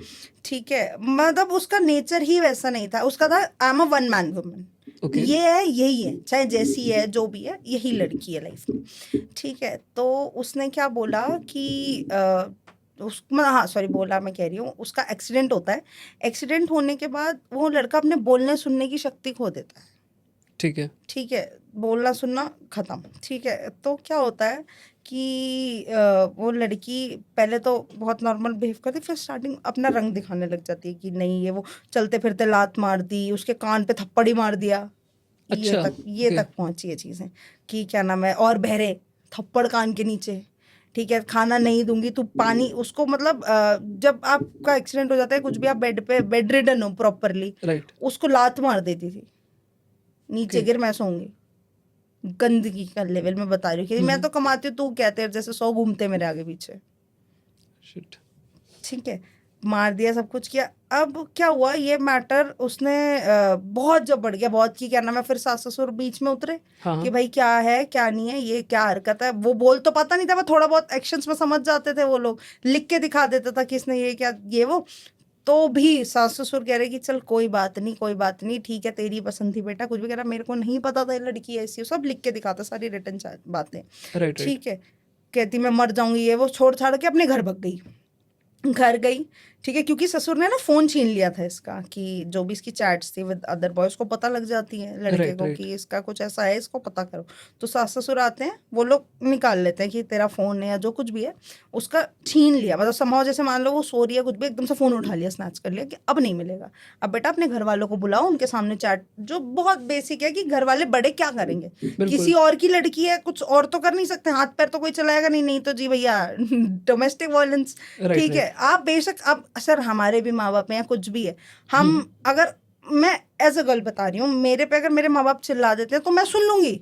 ठीक है, मतलब उसका नेचर ही वैसा नहीं था, उसका था I am a one man woman. Okay. ये है, यही है, चाहे जैसी है जो भी है, यही लड़की है लाइफ में। ठीक है, तो उसने क्या बोला कि हाँ सॉरी, बोला मैं कह रही हूँ, उसका एक्सीडेंट होता है। एक्सीडेंट होने के बाद वो लड़का अपने बोलने सुनने की शक्ति खो देता है। ठीक है। ठीक है, बोलना सुनना खत्म। ठीक है, तो क्या होता है कि वो लड़की पहले तो बहुत नॉर्मल बिहेव करती, फिर स्टार्टिंग अपना रंग दिखाने लग जाती है कि नहीं, ये वो चलते फिरते लात मार दी, उसके कान पे थप्पड़ ही मार दिया। ये अच्छा, तक okay. पहुंची है चीजें कि क्या नाम है, और बहरे थप्पड़ कान के नीचे। ठीक है, खाना नहीं दूंगी, तू पानी, उसको मतलब जब आपका एक्सीडेंट हो जाता है कुछ भी, आप बेड पे बेड रिडन हो प्रॉपरली, राइट। उसको लात मार देती थी, नीचे Okay. गिर मैं सोऊंगी। गंदगी का लेवल मैं बता रही हूँ कि मैं तो कमाती हूँ, तू कहते जैसे 100 घूमते मेरे आगे पीछे। शिट। ठीक है, मार दिया, सब कुछ किया। अब क्या हुआ, ये मैटर उसने बहुत जब बढ़ गया, बहुत की क्या नाम है, फिर सास ससुर बीच में उतरे हाँ। कि भाई क्या है क्या नहीं है, ये क्या हरकत है। वो बोल तो पता नहीं था, वो थोड़ा बहुत एक्शंस में समझ जाते थे, वो लोग लिख के दिखा देता था कि इसने ये क्या, ये वो। तो भी सास ससुर कह रहे कि चल कोई बात नहीं, कोई बात नहीं, ठीक है, तेरी पसंद थी बेटा, कुछ भी कह रहा, मेरे को नहीं पता था ये लड़की ऐसी, सब लिख के दिखाता, सारी रिटर्न बातें। राइट। ठीक है, कहती मैं मर जाऊंगी, ये वो, छोड़ छाड़ के अपने घर भाग गई। घर गई, ठीक है, क्योंकि ससुर ने ना फोन छीन लिया था इसका, कि जो भी इसकी चैट्स थी विद अदर बॉयज को पता लग जाती है लड़के Right, को right. कि इसका कुछ ऐसा है, इसको पता करो। तो सास ससुर आते हैं, वो लोग निकाल लेते हैं कि तेरा फोन है या जो कुछ भी है, उसका छीन लिया। मतलब समाओ जैसे मान लो वो सो रही है कुछ भी, एकदम से फोन उठा लिया, स्नैच कर लिया कि अब नहीं मिलेगा, अब बेटा अपने घर वालों को बुलाओ, उनके सामने चैट, जो बहुत बेसिक है कि घर वाले बड़े क्या करेंगे, किसी और की लड़की है, कुछ और तो कर नहीं सकते, हाथ पैर तो कोई चलाएगा नहीं, नहीं तो जी भैया डोमेस्टिक वायलेंस। Right, ठीक है, आप बेशक, अब सर हमारे भी माँ बाप हैं या कुछ भी है, हम अगर, मैं एज अ गर्ल बता रही हूँ, मेरे पे अगर मेरे माँ बाप चिल्ला देते हैं तो मैं सुन लूंगी।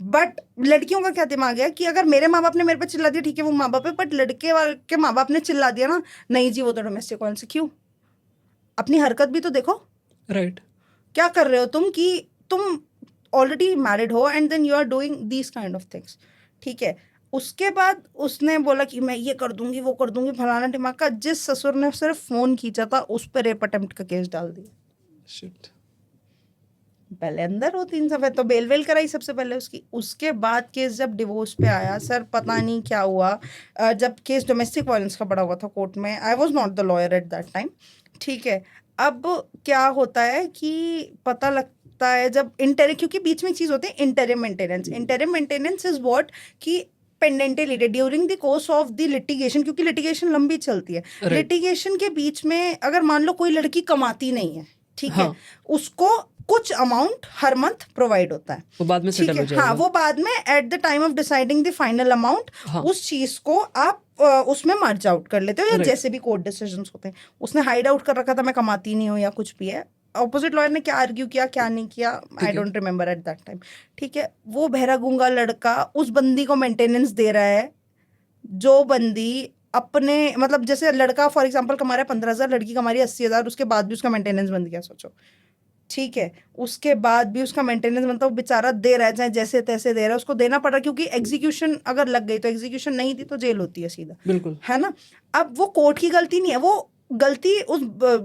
बट लड़कियों का क्या दिमाग है कि अगर मेरे माँ बाप ने मेरे पे चिल्ला दिया, ठीक है वो माँ बाप है, बट लड़के वाले के माँ बाप ने चिल्ला दिया ना, नहीं जी वो तो डोमेस्टिक वायलेंस। क्यों? अपनी हरकत भी तो देखो, राइट। क्या कर रहे हो तुम, कि तुम ऑलरेडी मैरिड हो and then you are doing these kind of things. ठीक है, उसके बाद उसने बोला कि मैं ये कर दूंगी, वो कर दूंगी, फलाना दिमाग का। जिस ससुर ने सिर्फ फोन खींचा था उस पर रेप अटेम्प्ट का केस डाल दिया। शिट। पहले अंदर हो 3 सफेद, तो बेल वेल कराई सबसे पहले उसकी। उसके बाद केस जब डिवोर्स पे आया, सर पता नहीं क्या हुआ, जब केस डोमेस्टिक वायलेंस का पड़ा हुआ था कोर्ट में, I was not the lawyer at that time. ठीक है, अब क्या होता है कि पता लगता है जब क्योंकि बीच में चीज होती है interim maintenance. Interim maintenance is what कि pendently during the course of the litigation, क्योंकि लिटिगेशन लंबी चलती है। Right. लिटिगेशन के बीच में अगर मान लो कोई लड़की कमाती नहीं है, ठीक है, उसको कुछ अमाउंट हर मंथ प्रोवाइड होता है, वो बाद में ठीक सेटल हो है। जाएगा। हाँ, वो बाद में at the time of deciding the final amount, उस चीज को आप उसमें मर्ज आउट कर लेते हो, या Right. जैसे भी कोर्ट डिसीजंस होते हैं। उसने हाइड आउट कर रखा था, मैं कमाती नहीं हूँ या कुछ भी है, ऑपोजिट लॉयर ने क्या आर्ग्यू किया क्या नहीं किया, I don't remember at that time. ठीक है, वो बहरा गूंगा लड़का उस बंदी को मेंटेनेंस दे रहा है, जो बंदी अपने, मतलब जैसे लड़का फॉर एग्जांपल कमा रहा है 15,000, लड़की कमा रही है 80,000, उसके बाद भी उसका मेंटेनेंस बंद किया, सोचो। ठीक है, उसके बाद भी उसका मेंटेनेंस मतलब बेचारा दे रहा है, चाहे जैसे तैसे दे रहा है, उसको देना पड़ रहा है, क्योंकि एग्जीक्यूशन अगर लग गई तो, एग्जीक्यूशन नहीं थी तो जेल होती है सीधा, बिल्कुल। है ना। अब वो कोर्ट की गलती नहीं है, वो गलती उस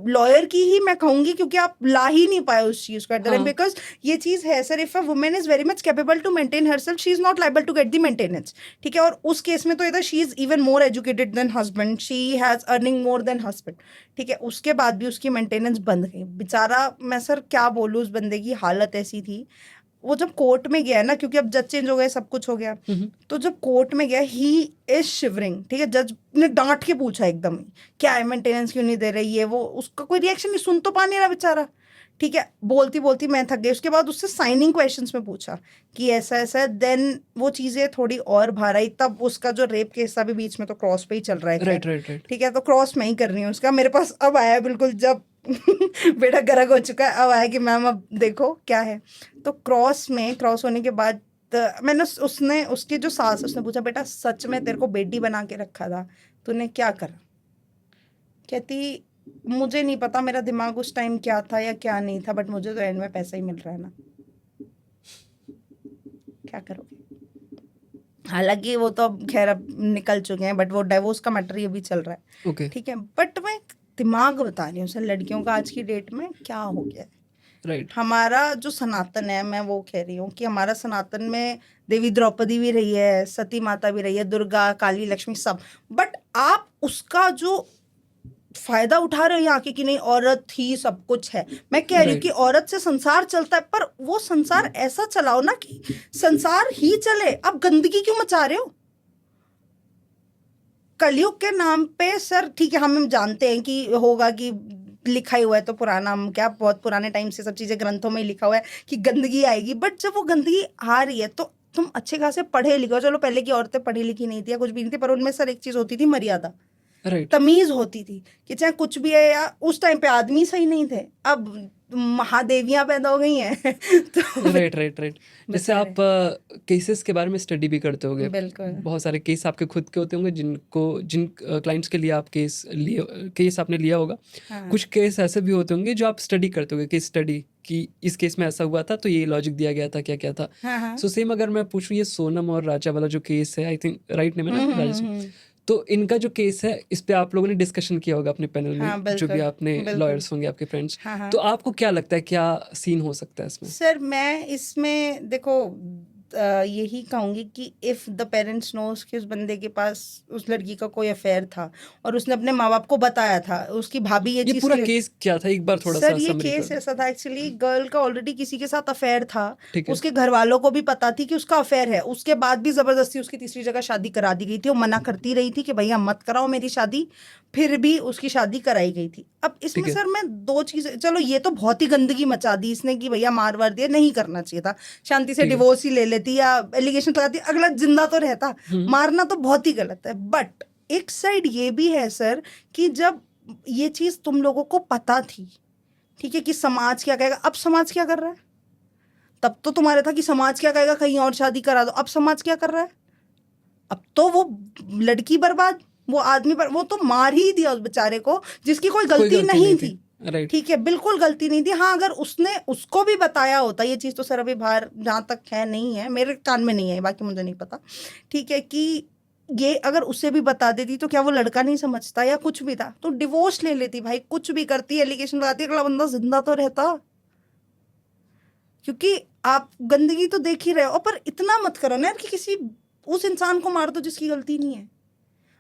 लॉयर की ही मैं कहूंगी, क्योंकि आप ला ही नहीं पाए उस चीज को एट द एंड, बिकॉज ये चीज है sir, if a women is very much capable to maintain herself, she is not liable to get the maintenance, ठीक है। और उस केस में तो इधर she is even more educated than husband, she has earning more than husband, ठीक है। उसके बाद भी उसकी मेंटेनेंस बंद गई बेचारा। मैं सर क्या बोलूँ, उस बंदे की हालत ऐसी थी, वो जब कोर्ट में गया ना, क्योंकि अब जज चेंज हो गए, सब कुछ हो गया, तो जब कोर्ट में गया ही इज शिवरिंग, ठीक है। जज ने डांट के पूछा एकदम, क्या है मेंटेनेंस क्यों नहीं दे रही है, वो उसका कोई रिएक्शन नहीं, सुन तो पा नहीं रहा बेचारा, ठीक है। बोलती बोलती मैं थक गई। उसके बाद उससे साइनिंग क्वेश्चंस में पूछा कि ऐसा ऐसा है, देन वो चीज़ें थोड़ी और बाहर आई। तब उसका जो रेप केस था भी बीच में, तो क्रॉस पे ही चल रहा है, राइट, ठीक है। तो क्रॉस मैं ही कर रही हूँ उसका, मेरे पास अब आया बिल्कुल, जब बेटा गरक हो चुका है, अब आया कि मैम अब देखो क्या है। तो क्रॉस होने के बाद मैंने उसने उसकी जो सास, उसने पूछा बेटा सच में तेरे को बेटी बना के रखा था, तूने क्या करा? कहती मुझे नहीं पता मेरा दिमाग उस टाइम क्या था या क्या नहीं था, बट मुझे तो एंड में पैसा ही मिल रहा है ना, क्या करोगे। हालांकि वो तो अब खैर अब निकल चुके हैं, बट वो डिवोर्स का मैटर ये भी चल रहा है, ओके, ठीक है। बट मैं दिमाग बता रही हूँ सर, लड़कियों का आज की डेट में क्या हो गया है। राइट, हमारा जो सनातन है, मैं वो कह रही हूँ कि हमारा सनातन में देवी द्रौपदी भी रही है, सती माता भी रही है, दुर्गा, काली, लक्ष्मी, सब, बट आप उसका जो फायदा उठा रहे हो यहाँ के कि नहीं औरत ही सब कुछ है। मैं कह रही हूँ कि औरत से संसार चलता है, पर वो संसार ऐसा चलाओ ना कि संसार ही चले। आप गंदगी क्यों मचा रहे हो कलयुग के नाम पे? सर ठीक है, हम जानते हैं कि होगा, कि लिखा ही हुआ है तो पुराना, हम क्या बहुत पुराने टाइम से सब चीजें ग्रंथों में ही लिखा हुआ है कि गंदगी आएगी, बट जब वो गंदगी आ रही है तो तुम अच्छे खासे पढ़े लिखो। चलो पहले की औरतें पढ़ी लिखी नहीं थी या कुछ भी नहीं थी, पर उनमें सर एक चीज होती थी, मर्यादा, राइट, तमीज होती थी कि चाहे कुछ भी है, या उस टाइम पे आदमी सही नहीं थे, अब महादेवियां पैदा हो गई हैं तो राइट। जैसे आप केसेस के बारे में स्टडी भी करते होगे, बिल्कुल। बहुत सारे केस आपके खुद के होते होंगे जिन क्लाइंट्स के लिए आप केस आपने लिया होगा। हाँ। कुछ केस ऐसे भी होते होंगे जो आप स्टडी करते होगे, केस स्टडी, कि इस केस में ऐसा हुआ था तो ये लॉजिक दिया गया था, क्या क्या था। हाँ। सो सेम अगर मैं पूछूं, ये सोनम और राजा वाला जो केस है, आई थिंक राइट नेम है ना, राजा, तो इनका जो केस है, इस पे आप लोगों ने डिस्कशन किया होगा अपने पैनल में, हाँ, जो भी आपने बिल्कुल। लॉयर्स होंगे आपके फ्रेंड्स, हाँ। तो आपको क्या लगता है क्या सीन हो सकता है इसमें? सर मैं इसमें देखो यही कहूंगी कि इफ द पेरेंट्स नोस कि उस बंदे के पास उस लड़की का कोई अफेयर था और उसने अपने माँ बाप को बताया था, उसकी भाभी ये चीज पूरा केस क्या था, एक बार थोड़ा सा सर ये समरी केस कर। ऐसा था, एक्चुअली गर्ल का ऑलरेडी किसी के साथ अफेयर था, ठीक है। उसके घर वालों को भी पता थी कि उसका अफेयर है, उसके बाद भी जबरदस्ती उसकी तीसरी जगह शादी करा दी गई थी। वो मना करती रही थी कि भैया मत कराओ मेरी शादी, फिर भी उसकी शादी कराई गई थी। अब इसमें ठीक है। सर मैं दो चीजें, चलो ये तो बहुत ही गंदगी मचा दी इसने कि भैया मार वार दिया, नहीं करना चाहिए था, शांति से ठीक है। डिवोर्स ही ले लेती या एलिगेशन लगाती, अगला जिंदा तो रहता। मारना तो बहुत ही गलत है। बट एक साइड ये भी है सर कि जब ये चीज तुम लोगों को पता थी, ठीक है, कि समाज क्या कहेगा, अब समाज क्या कर रहा है? तब तो तुम्हारे था कि समाज क्या कहेगा, कहीं और शादी करा दो, अब समाज क्या कर रहा है? अब तो वो लड़की बर्बाद, वो आदमी पर, वो तो मार ही दिया उस बेचारे को जिसकी कोई गलती नहीं थी। राइट, ठीक है, बिल्कुल गलती नहीं थी। हाँ, अगर उसने उसको भी बताया होता, ये चीज़ तो सर अभी बाहर जहाँ तक है नहीं है, मेरे कान में नहीं है, बाकी मुझे नहीं पता, ठीक है, कि ये अगर उसे भी बता देती तो क्या वो लड़का नहीं समझता या कुछ भी था तो डिवोर्स ले लेती भाई, कुछ भी करती, एलिगेशन लगाती, अगला बंदा जिंदा तो रहता। क्योंकि आप गंदगी तो देख ही रहे हो, पर इतना मत करो ना यार कि किसी उस इंसान को मार दो जिसकी गलती नहीं है।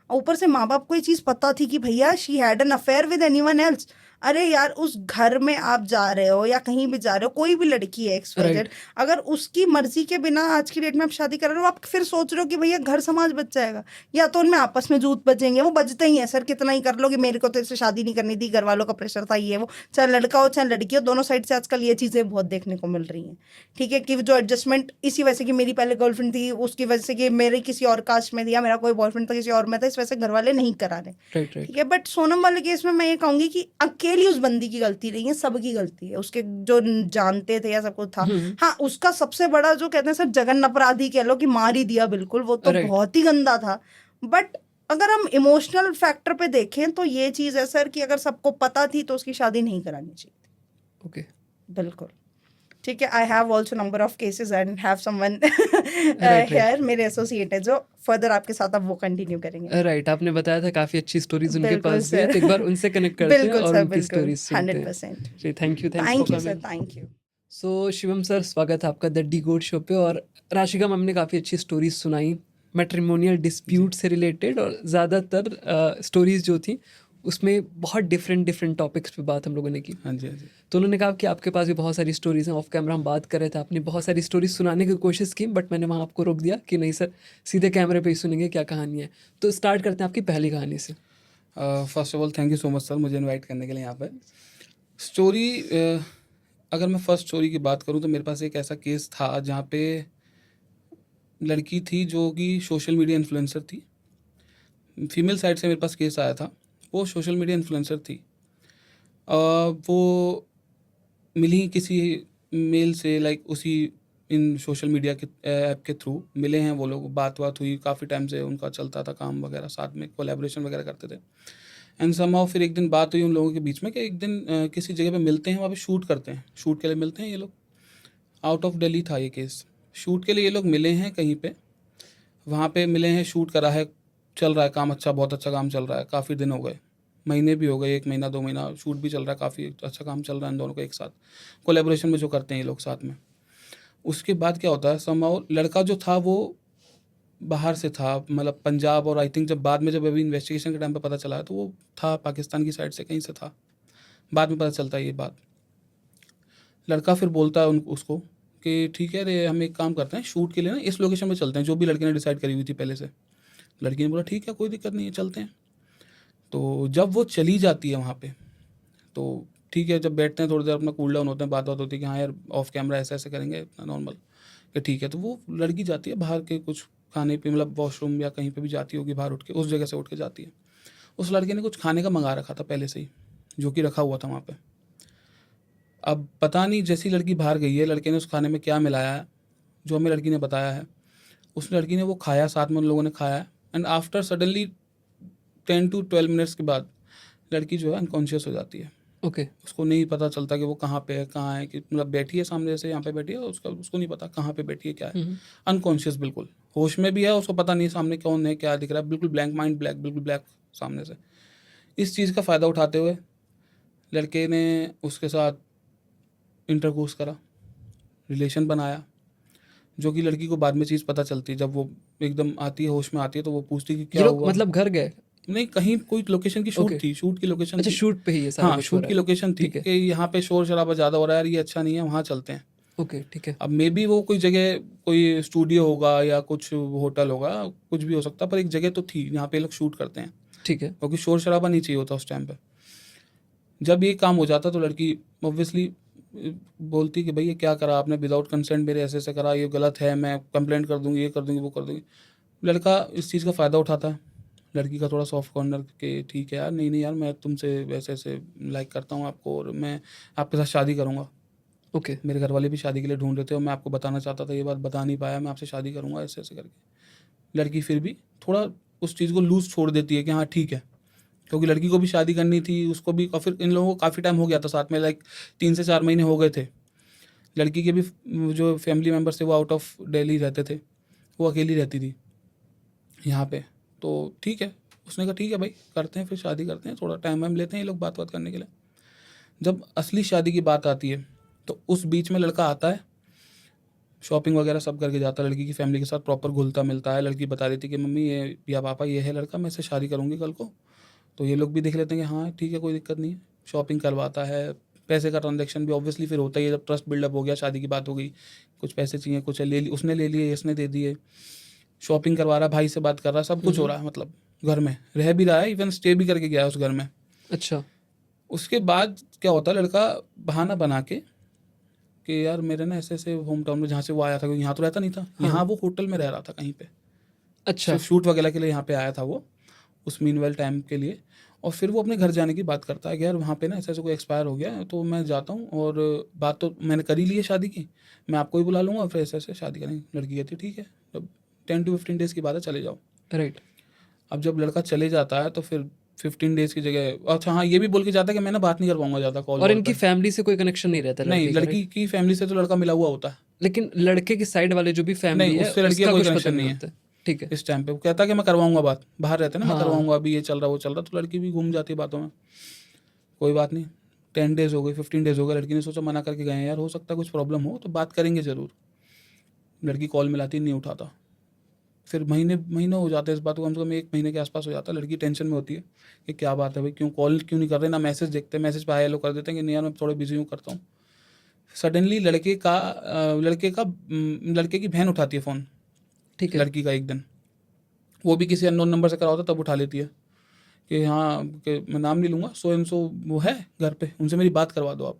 ऊपर से माँ बाप को ये चीज़ पता थी कि भैया she had an affair with anyone else. अरे यार, उस घर में आप जा रहे हो या कहीं भी जा रहे हो, कोई भी लड़की है एक्सपेक्टेड, अगर उसकी मर्जी के बिना आज की डेट में आप शादी कर रहे हो, आप फिर सोच रहे हो कि भैया घर समाज बच जाएगा, या तो उनमें आपस में जूत बचेंगे। वो बचते ही है सर, कितना ही कर लो कि मेरे को तो इससे शादी नहीं करनी थी, घर वालों का प्रेशर था, ये वो, चाहे लड़का हो चाहे लड़की हो, दोनों साइड से आजकल ये चीज़ें बहुत देखने को मिल रही हैं। ठीक है, कि जो एडजस्टमेंट इसी वजह से कि मेरी पहले गर्लफ्रेंड थी, उसकी वजह से कि मेरे किसी और कास्ट में थी या मेरा कोई बॉयफ्रेंड था किसी और में था, इस वजह से घर वाले नहीं करा रहे। ठीक है, बट सोनम वाले केस में मैं ये कहूंगी कि अकेली उस बंदी की गलती नहीं है, सबकी गलती है, उसके जो जानते थे या सब कुछ था। हाँ, उसका सबसे बड़ा जो कहते हैं सर जघन अपराधी कह लो कि मार ही दिया, बिल्कुल वो तो बहुत ही गंदा था। बट अगर हम इमोशनल फैक्टर पे देखें तो ये चीज है सर कि अगर सबको पता थी तो उसकी शादी नहीं करानी चाहिए थी। ओके, बिल्कुल। ठीक है, I have also number of cases and have someone right. Here, मेरे एसोसिएट है जो फर्दर आपके साथ अब वो कंटिन्यू करेंगे। राइट, आपने बताया था काफी अच्छी स्टोरीज उनके बिल्कुल पास भी है, सर। तो एक बार उनसे कनेक्ट करते हैं बिल्कुल और सर, उनकी बिल्कुल, स्टोरीज सुनते हैं। 100%। जी, thank you thank you sir, for thank you. So Shivam sir, स्वागत है आपका द डी गोट शो पे। और राशिका मैम ने काफ़ी अच्छी स्टोरीज सुनाई मैट्रिमोनियल डिस्प्यूट से रिलेटेड, और ज़्यादातर स्टोरीज जो थी उसमें बहुत डिफरेंट टॉपिक्स पे बात हम लोगों ने की। हाँ जी, हाँ जी। तो उन्होंने कहा कि आपके पास भी बहुत सारी स्टोरीज हैं, ऑफ कैमरा हम बात कर रहे थे, आपने बहुत सारी स्टोरीज सुनाने की कोशिश की, बट मैंने वहाँ आपको रोक दिया कि नहीं सर, सीधे कैमरे पे ही सुनेंगे क्या कहानी है। तो स्टार्ट करते हैं आपकी पहली कहानी से। First of all thank you so much sir मुझे इनवाइट करने के लिए यहाँ पर। स्टोरी अगर मैं फर्स्ट स्टोरी की बात करूँ तो मेरे पास एक ऐसा केस था जहाँ पे लड़की थी जो कि सोशल मीडिया इन्फ्लुएंसर थी। फीमेल साइड से मेरे पास केस आया था। वो सोशल मीडिया इन्फ्लुएंसर थी। वो मिली किसी मेल से, लाइक उसी इन सोशल मीडिया के ऐप के थ्रू मिले हैं वो लोग, बात हुई, काफ़ी टाइम से उनका चलता था काम वगैरह, साथ में कोलैबोरेशन वगैरह करते थे। एंड समहाउ फिर एक दिन बात हुई उन लोगों के बीच में कि एक दिन किसी जगह पे मिलते हैं, वहाँ पे शूट करते हैं, शूट के लिए मिलते हैं ये लोग। आउट ऑफ दिल्ली था ये केस। शूट के लिए ये लोग मिले हैं कहीं पे, वहाँ पे मिले हैं, शूट करा है, चल रहा है काम अच्छा, बहुत अच्छा काम चल रहा है, काफ़ी दिन हो गए, महीने भी हो गए, 1 महीना 2 महीना शूट भी चल रहा है, काफ़ी अच्छा काम चल रहा है इन दोनों को एक साथ कोलैबोरेशन में जो करते हैं ये लोग साथ में। उसके बाद क्या होता है, समहाउ लड़का जो था वो बाहर से था, मतलब पंजाब, और आई थिंक जब बाद में जब अभी इन्वेस्टिगेशन के टाइम पे पता चला है तो वो था पाकिस्तान की साइड से कहीं से था, बाद में पता चलता है ये बात। लड़का फिर बोलता है उसको कि ठीक है रे, हम एक काम करते हैं, शूट के लिए ना इस लोकेशन पे चलते हैं, जो भी लड़की ने डिसाइड करी हुई थी पहले से। लड़की ने बोला ठीक है, कोई दिक्कत नहीं है, चलते हैं। तो जब वो चली जाती है वहाँ पे, तो ठीक है, जब बैठते हैं थोड़ी देर अपना कूल डाउन होते हैं, बात होती है कि हाँ यार ऑफ कैमरा ऐसे ऐसे करेंगे, इतना नॉर्मल, कि ठीक है। तो वो लड़की जाती है बाहर के कुछ खाने पे, मतलब वॉशरूम या कहीं पे भी जाती होगी बाहर, उठ के उस जगह से उठ के जाती है। उस लड़के ने कुछ खाने का मंगा रखा था पहले से ही, जो कि रखा हुआ था वहाँ पे। अब पता नहीं, जैसी लड़की बाहर गई है, लड़के ने उस खाने में क्या मिलाया है, जो हमें लड़की ने बताया है, उस लड़की ने वो खाया, साथ में उन लोगों ने खाया, and after suddenly 10 to 12 minutes के बाद लड़की जो है अनकॉन्शियस हो जाती है। ओके। उसको नहीं पता चलता कि वो कहाँ पे है, कहाँ है, कि मतलब बैठी है सामने, जैसे यहाँ पे बैठी है, उसको नहीं पता कहाँ पे बैठी है, क्या है, अनकॉन्शियस बिल्कुल, होश में भी है, उसको पता नहीं सामने कौन है, क्या दिख रहा है, बिल्कुल ब्लैंक माइंड, बिल्कुल ब्लैक सामने से। इस चीज़ का फ़ायदा उठाते हुए लड़के ने उसके साथ इंटरकोर्स करा, रिलेशन बनाया, जो कि लड़की को बाद में चीज़ पता चलती है, जब वो एकदम आती है, होश में आती है, तो वो पूछती है कि ये क्या लोग हुआ। मतलब घर गए? नहीं, कहीं कोई लोकेशन की शूट Okay. थी, शूट की लोकेशन अच्छा, थी। शूट पे ही ये सारा हाँ, कुछ हो शूट रहा की है। लोकेशन थी ठीक है। कि यहाँ पे शोर शराबा ज़्यादा हो रहा है यार, ये अच्छा नहीं है, वहाँ चलते हैं। ओके, ठीक है। अब मे बी वो कोई जगह, कोई स्टूडियो होगा या कुछ होटल होगा, कुछ भी हो सकता, पर एक जगह तो थी यहाँ पे लोग शूट करते हैं, ठीक है। क्योंकि शोर शराबा नहीं चाहिए होता उस टाइम पे। जब ये काम हो जाता तो लड़की ऑब्वियसली बोलती कि भाई ये क्या करा आपने, विदाउट कंसेंट मेरे ऐसे ऐसे करा, ये गलत है, मैं कंप्लेंट कर दूंगी, ये कर दूंगी, वो कर दूंगी। लड़का इस चीज़ का फ़ायदा उठाता है, लड़की का थोड़ा सॉफ्ट कॉर्नर के, ठीक है यार, नहीं यार, मैं तुमसे वैसे ऐसे लाइक करता हूँ आपको, और मैं आपके साथ शादी करूँगा। ओके। मेरे घर वाले भी शादी के लिए ढूंढ रहे थे, और मैं आपको बताना चाहता था, ये बात बता नहीं पाया, मैं आपसे शादी करूँगा, ऐसे ऐसे करके। लड़की फिर भी थोड़ा उस चीज़ को लूज़ छोड़ देती है कि हाँ ठीक है, क्योंकि लड़की को भी शादी करनी थी, उसको भी, और फिर इन लोगों को काफ़ी टाइम हो गया था साथ में, लाइक 3 से 4 महीने हो गए थे। लड़की के भी जो फैमिली मेम्बर्स थे वो आउट ऑफ दिल्ली रहते थे, वो अकेली रहती थी यहाँ पे। तो ठीक है, उसने कहा ठीक है भाई, करते हैं, फिर शादी करते हैं, थोड़ा टाइम वाइम लेते हैं ये लोग बात करने के लिए। जब असली शादी की बात आती है तो उस बीच में लड़का आता है, शॉपिंग वगैरह सब करके जाता है, लड़की की फैमिली के साथ प्रॉपर घुलता मिलता है। लड़की बता रही थी कि मम्मी ये या पापा ये है लड़का, मैं इससे शादी करूँगी कल को। तो ये लोग भी देख लेते हैं कि हाँ ठीक है, कोई दिक्कत नहीं है। शॉपिंग करवाता है, पैसे का ट्रांजैक्शन भी ऑब्वियसली फिर होता ही है, जब ट्रस्ट बिल्डअप हो गया, शादी की बात हो गई, कुछ पैसे चाहिए, कुछ उसने ले लिए, इसने दे दिए, शॉपिंग करवा रहा है, भाई से बात कर रहा है, सब कुछ हो रहा है, मतलब घर में रह भी रहा है, इवन स्टे भी करके गया है उस घर में। अच्छा। उसके बाद क्या होता है, लड़का बहाना बना के कि यार मेरे ना ऐसे ऐसे होम टाउन में, जहाँ से वो आया था, क्योंकि यहाँ तो रहता नहीं था, यहाँ वो होटल में रह रहा था कहीं पे, अच्छा। शूट वगैरह के लिए यहाँ पे आया था वो उस मीनवेल टाइम के लिए। और फिर वो अपने घर जाने की बात करता है कि यार वहाँ पे ना ऐसे ऐसे कोई एक्सपायर हो गया, तो मैं जाता हूँ, और बात तो मैंने कर ही ली है शादी की, मैं आपको ही बुला लूँगा, और फिर ऐसे ऐसे शादी करेंगे। लड़की कहती है ठीक है, जब 10 to 15 डेज़ की बात है, चले जाओ। राइट। अब जब लड़का चले जाता है तो फिर 15 डेज की जगह। अच्छा हाँ, ये भी बोल के जाता है कि मैं ना बात नहीं कर पाऊंगा ज़्यादा कॉल और इनकी फैमिली से कोई कनेक्शन नहीं रहता नहीं, लड़की का, लड़की की फैमिली से तो लड़का मिला हुआ होता है। लेकिन लड़के की साइड वाले जो भी फैमिली नहीं, है उससे लड़की का उसका कोई कुछ connection पता नहीं नहीं है। होता। ठीक है। इस टाइम पे वो कहता है कि मैं करवाऊंगा बात, बाहर रहते हैं ना, मैं हाँ। करवाऊंगा, अभी ये चल रहा वो चल रहा, तो लड़की भी घूम जाती है बातों में। कोई बात नहीं, 10 डेज हो गए, 15 डेज हो गए, लड़की ने सोचा मना करके गए हैं यार, हो सकता है कुछ प्रॉब्लम हो तो बात करेंगे ज़रूर। लड़की कॉल मिलाती नहीं उठाता, फिर महीने हो जाते हैं इस बात को, कम से कम 1 महीने के आसपास हो जाता है। लड़की टेंशन में होती है कि क्या बात है भाई, क्यों कॉल क्यों नहीं कर रहे, ना मैसेज देखते, मैसेज पे हाय हेलो कर देते हैं कि नहीं यार मैं थोड़ा बिजी हूँ, करता हूँ। सडनली लड़के की बहन उठाती है फ़ोन, ठीक है। लड़की का एक दिन, वो भी किसी अननोन नंबर से करा होता तब उठा लेती है कि हाँ, कि मैं नाम नहीं लूँगा, सो एंड सो वो है घर पे, उनसे मेरी बात करवा दो आप।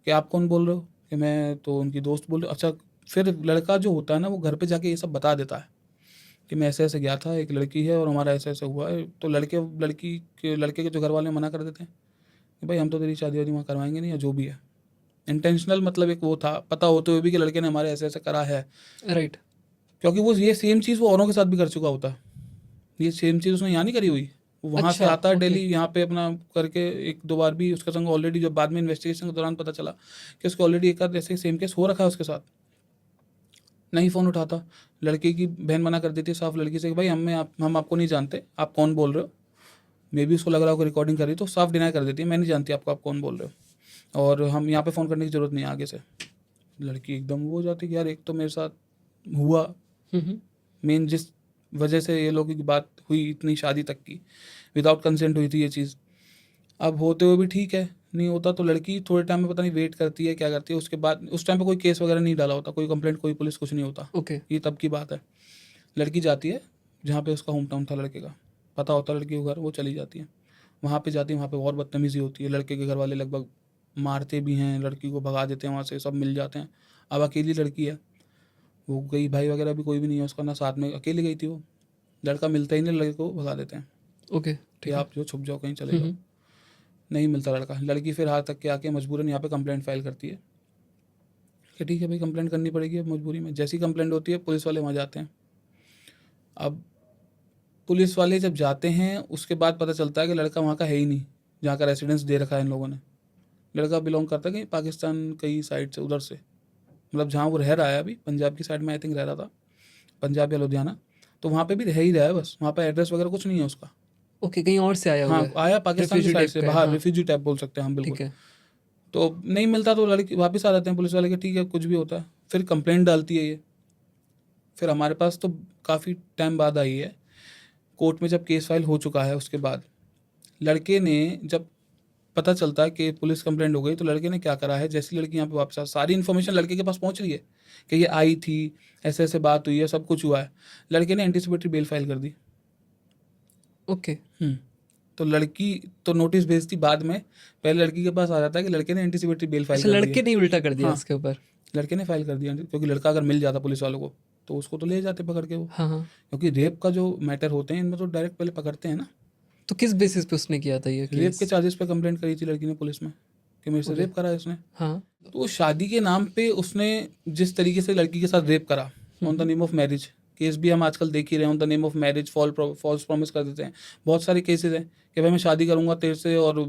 कि आप कौन बोल रहे हो? कि मैं तो उनकी दोस्त बोल रही हूँ। अच्छा, फिर लड़का जो होता है ना वो घर पे जाके ये सब बता देता है कि मैं ऐसे ऐसे गया था, एक लड़की है और हमारा ऐसे ऐसे हुआ है। तो लड़के के जो घर वाले मना कर देते हैं कि भाई हम तो तेरी शादी वादी वहाँ करवाएंगे नहीं, या जो भी है। इंटेंशनल मतलब एक वो था, पता होते हुए भी कि लड़के ने हमारे ऐसे ऐसे करा है, राइट। क्योंकि वो ये सेम चीज़ वो औरों के साथ भी कर चुका होता है। ये सेम चीज़ उसने यहाँ नहीं करी हुई, वो वहाँ से अच्छा, आता है ओके। दिल्ली, यहाँ पे अपना करके 1-2 बार भी उसके संग ऑलरेडी, जब बाद में इन्वेस्टिगेशन के दौरान पता चला कि उसको ऑलरेडी एक आध ऐसे सेम केस हो रखा है उसके साथ। नहीं फ़ोन उठाता, लड़के की बहन मना कर देती है साफ लड़की से कि भाई हम आपको नहीं जानते, आप कौन बोल रहे हो। मे बी उसको लग रहा हो कि रिकॉर्डिंग कर रही, तो साफ डिनाई कर देती है, मैं नहीं जानती आपको, आप कौन बोल रहे हो, और हम यहाँ पे फ़ोन करने की ज़रूरत नहीं है आगे से। लड़की एकदम वो हो जाती कि यार एक तो मेरे साथ हुआ, मेन जिस वजह से ये लोगों की बात हुई इतनी शादी तक की, विदाउट कंसेंट हुई थी ये चीज़। अब होते हुए भी ठीक है, नहीं होता तो लड़की थोड़े टाइम में पता नहीं वेट करती है क्या करती है। उसके बाद उस टाइम पे कोई केस वगैरह नहीं डाला होता, कोई कंप्लेंट, कोई पुलिस, कुछ नहीं होता। ओके। ये तब की बात है। लड़की जाती है जहाँ पे उसका होम टाउन था, लड़के का पता होता है लड़की को घर, वो चली जाती है। वहाँ पे जाती है, वहाँ पे और बदतमीज़ी होती है। लड़के के घर वाले लगभग मारते भी हैं, लड़की को भगा देते हैं वहाँ से, सब मिल जाते हैं। अब अकेली लड़की है, वो गई, भाई वगैरह भी कोई भी नहीं है उसका, ना साथ में, अकेली गई थी वो। लड़का मिलता ही नहीं, लड़के को भगा देते हैं ओके। कि आप जो छुप जाओ, कहीं चले जाओ। नहीं मिलता लड़का। लड़की फिर हाथ तक के आके मजबूरन यहाँ पे कंप्लेंट फाइल करती है कि ठीक है भाई कंप्लेंट करनी पड़ेगी अब मजबूरी में। जैसी कंप्लेंट होती है पुलिस वाले वहाँ जाते हैं। अब पुलिस वाले जब जाते हैं उसके बाद पता चलता है कि लड़का वहाँ का है ही नहीं, जहाँ का रेसिडेंस दे रखा है इन लोगों ने। लड़का बिलोंग करता है कहीं पाकिस्तान कई साइड से, उधर से, मतलब जहाँ वो रह रहा है अभी पंजाब की साइड में आई थिंक रह रहा था, पंजाब या लुधियाना, तो वहाँ पे भी रह ही रहा है बस। वहाँ पे एड्रेस वगैरह कुछ नहीं है उसका। ओके, कहीं और से आया हुआ हाँ, है। आया पाकिस्तान की Refugee साइड type से का है, बाहर, हाँ। रिफ्यूजी टाइप बोल सकते हैं हम, बिल्कुल। ठीक है। तो नहीं मिलता तो लड़की वापस आ जाते हैं पुलिस वाले के, ठीक है कुछ भी होता है। फिर कंप्लेंट डालती है ये, फिर हमारे पास तो काफ़ी टाइम बाद आई है। कोर्ट में जब केस फाइल हो चुका है उसके बाद लड़के ने, जब पता चलता है कि पुलिस कंप्लेंट हो गई, तो लड़के ने क्या करा है, जैसी लड़की यहाँ पे वापस आ, सारी इन्फॉर्मेशन लड़के के पास पहुँच रही है कि ये आई थी, ऐसे ऐसे बात हुई है, सब कुछ हुआ है। लड़के ने एंटीसिपेटरी बेल फाइल कर दी। ओके। तो लड़की तो नोटिस भेजती बाद में, पहले लड़की के पास आ जाता है कि लड़के ने एंटीसिपेटरी बेल फाइल अच्छा, कर दी लड़के है। ने उल्टा कर दिया हाँ। इसके ऊपर। लड़के ने फाइल कर दिया, क्योंकि लड़का अगर मिल जाता पुलिस वालों को तो उसको तो ले जाते पकड़ के वो, हाँ हाँ। क्योंकि रेप का जो मैटर होते हैं इनमें तो डायरेक्ट पहले पकड़ते हैं ना। तो किस बेसिस पे उसने किया था ये रेप केस? के चार्जेस पे कंप्लेंट करी थी लड़की ने पुलिस में कि मेरे से रेप करा है उसने। हाँ। तो शादी के नाम पे उसने जिस तरीके से लड़की के साथ रेप करा, on the name of marriage, case भी हम आजकल देख ही रहे हैं, on the name of marriage false promise कर देते हैं। बहुत सारे केसेस हैं कि भाई मैं शादी करूंगा तेरे से, और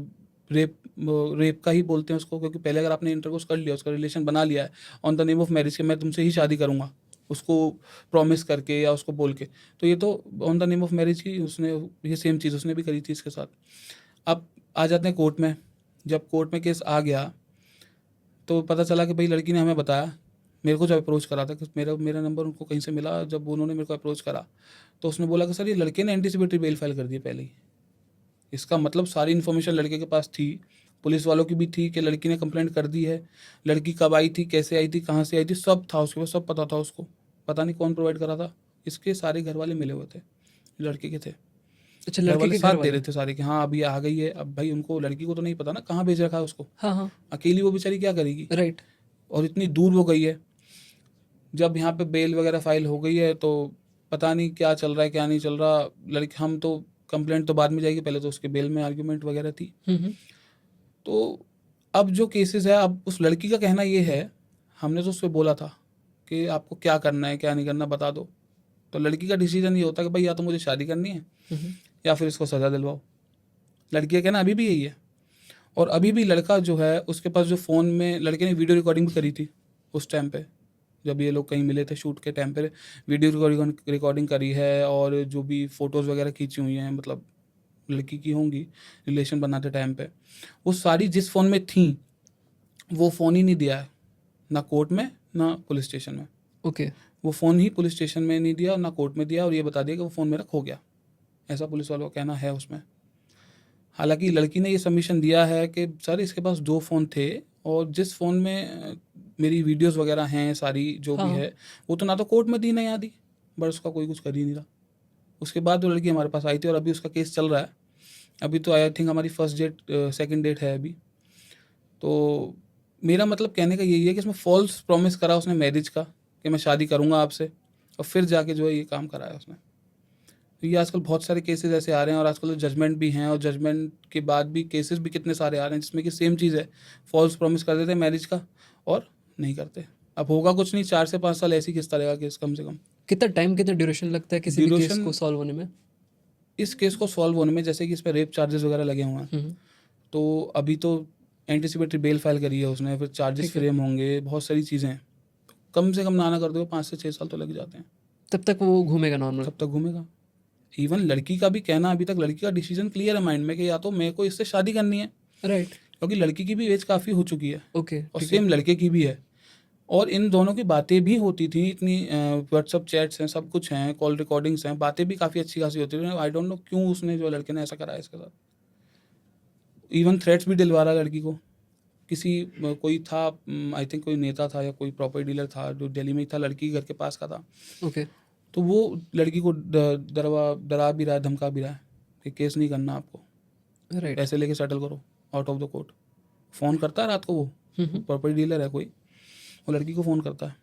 रेप का ही बोलते हैं उसको, क्योंकि पहले अगर आपने इंटरकोर्स कर लिया, उसका रिलेशन बना लिया है on the name of marriage कि मैं तुमसे ही शादी करूंगा, उसको प्रॉमिस करके या उसको बोल के, तो ये तो on the name of marriage की उसने ये सेम चीज़ उसने भी करी थी इसके साथ। अब आ जाते हैं कोर्ट में। जब कोर्ट में केस आ गया तो पता चला कि भाई लड़की ने हमें बताया, मेरे को जब अप्रोच करा था कि मेरा नंबर उनको कहीं से मिला, जब उन्होंने मेरे को अप्रोच करा तो उसने बोला कि सर ये लड़के ने एंटीसिपेटरी बेल फाइल कर दी पहले ही। इसका मतलब सारी इन्फॉर्मेशन लड़के के पास थी, पुलिस वालों की भी थी कि लड़की ने कंप्लेंट कर दी है, लड़की कब आई थी, कैसे आई थी, कहाँ से आई थी, सब था उसके पास, सब पता था उसको। पता नहीं कौन प्रोवाइड करा था, इसके सारे घर वाले मिले हुए थे, लड़के के थे। अच्छा, घर लड़के वाले के साथ घर दे वाले। रहे थे सारे कि हाँ अभी आ गई है। अब भाई उनको, लड़की को तो नहीं पता ना कहाँ भेज रखा है उसको, हाँ हाँ। अकेली वो बेचारी क्या करेगी, राइट। और इतनी दूर वो गई है। जब यहाँ पे बेल वगैरह फाइल हो गई है तो पता नहीं क्या चल रहा है क्या नहीं चल रहा। लड़की, हम तो कंप्लेंट तो बाद में जाएगी, पहले तो उसके बेल में आर्ग्यूमेंट वगैरह थी। तो अब जो केसेस है, अब उस लड़की का कहना ये है, हमने तो उससे बोला था कि आपको क्या करना है क्या नहीं करना बता दो। तो लड़की का डिसीजन ये होता है कि भाई या तो मुझे शादी करनी है या फिर इसको सज़ा दिलवाओ। लड़की का कहना अभी भी यही है। और अभी भी लड़का जो है उसके पास जो फ़ोन में लड़के ने वीडियो रिकॉर्डिंग भी करी थी उस टाइम पे, जब ये लोग कहीं मिले थे शूट के टाइम पे वीडियो रिकॉर्डिंग करी है, और जो भी फ़ोटोज़ वगैरह खींची हुई हैं, मतलब लड़की की होंगी रिलेशन बनाते टाइम पे, वो सारी जिस फ़ोन में थी वो फ़ोन ही नहीं दिया है, ना कोर्ट में ना पुलिस स्टेशन में। ओके वो फ़ोन ही पुलिस स्टेशन में नहीं दिया और ना कोर्ट में दिया, और ये बता दिया कि वो फ़ोन मेरा खो गया, ऐसा पुलिस वालों का कहना है उसमें। हालांकि लड़की ने ये सबमिशन दिया है कि सर इसके पास 2 फ़ोन थे, और जिस फ़ोन में मेरी वीडियोस वगैरह हैं सारी जो भी है, वो तो ना तो कोर्ट में दी ना यहाँ दी, बट उसका कोई कुछ कर ही नहीं रहा। उसके बाद वो लड़की हमारे पास आई थी, और अभी उसका केस चल रहा है। अभी तो आई थिंक हमारी फर्स्ट डेट सेकंड डेट है अभी। तो मेरा मतलब कहने का यही है कि इसमें फॉल्स प्रॉमिस करा उसने मैरिज का, कि मैं शादी करूँगा आपसे, और फिर जाके जो है ये काम कराया उसने। तो ये आजकल बहुत सारे केसेस ऐसे आ रहे हैं, और आजकल तो जजमेंट भी हैं, और जजमेंट के बाद भी केसेस भी कितने सारे आ रहे हैं जिसमें कि सेम चीज़ है, फॉल्स प्रॉमिस कर देते हैं मैरिज का और नहीं करते। अब होगा कुछ नहीं, 4 से 5 साल ऐसी किस तरह का केस कम से कम। कितना टाइम, कितना ड्यूरेशन लगता है किसी भी केस को सॉल्व होने में? इस केस को सॉल्व होने में, जैसे कि इस पर रेप चार्जेस वगैरह लगे हुए हैं, तो अभी तो एंटीसिपेटरी बेल फाइल करी है उसने, फिर चार्जेस फ्रेम होंगे, बहुत सारी चीज़ें हैं, कम से कम ना करते हुए 5 से 6 साल तो लग जाते हैं। तब तक वो घूमेगा नॉर्मल? तब तक घूमेगा। इवन लड़की का भी कहना, अभी तक लड़की का डिसीजन क्लियर है माइंड में कि या तो मेरे को इससे शादी करनी है, राइट, क्योंकि लड़की की भी एज काफ़ी हो चुकी है, ओके, और सेम लड़के की भी है, और इन दोनों की बातें भी होती थी, इतनी व्हाट्सअप चैट्स हैं, सब कुछ हैं, कॉल रिकॉर्डिंग्स हैं, बातें भी काफ़ी अच्छी खासी होती थी। आई डोंट नो क्यों उसने जो लड़के ने ऐसा कराया इसके साथ। इवन थ्रेट्स भी दिलवा रहा लड़की को। किसी कोई था, आई थिंक कोई नेता था या कोई प्रॉपर्टी डीलर था जो दिल्ली में ही था, लड़की के घर के पास का था, ओके, तो वो लड़की को डरा भी रहा है, धमका भी रहा है कि केस नहीं करना आपको, राइट, पैसे लेके सेटल करो out of the court. Phone करता है रात को, वो प्रॉपर्टी डीलर है कोई, वो लड़की को फ़ोन करता है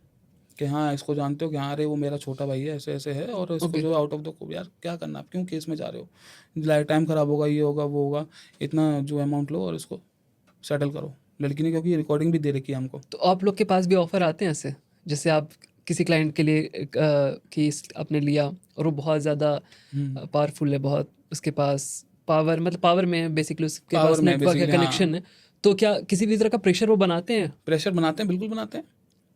कि हाँ इसको जानते हो कि हाँ अरे वो मेरा छोटा भाई है, ऐसे ऐसे है, और इसको जो आउट ऑफ द कोर्ट, यार क्या करना, आप क्यों केस में जा रहे हो, लाइफ टाइम ख़राब होगा, ये होगा वो होगा, इतना जो अमाउंट लो और इसको सेटल करो। लड़की ने, क्योंकि रिकॉर्डिंग भी दे रखी है हमको। तो आप लोग के पास भी ऑफर आते हैं ऐसे, जैसे आप किसी क्लाइंट के लिए केस आपने लिया और वो बहुत ज़्यादा पावरफुल है, बहुत उसके पास पावर, मतलब पावर में है बेसिकली, उसके Power पास में नेटवर्क है, basically, कनेक्शन है, तो क्या किसी भी तरह का प्रेशर वो बनाते हैं? प्रेशर बनाते हैं, बिल्कुल बनाते हैं,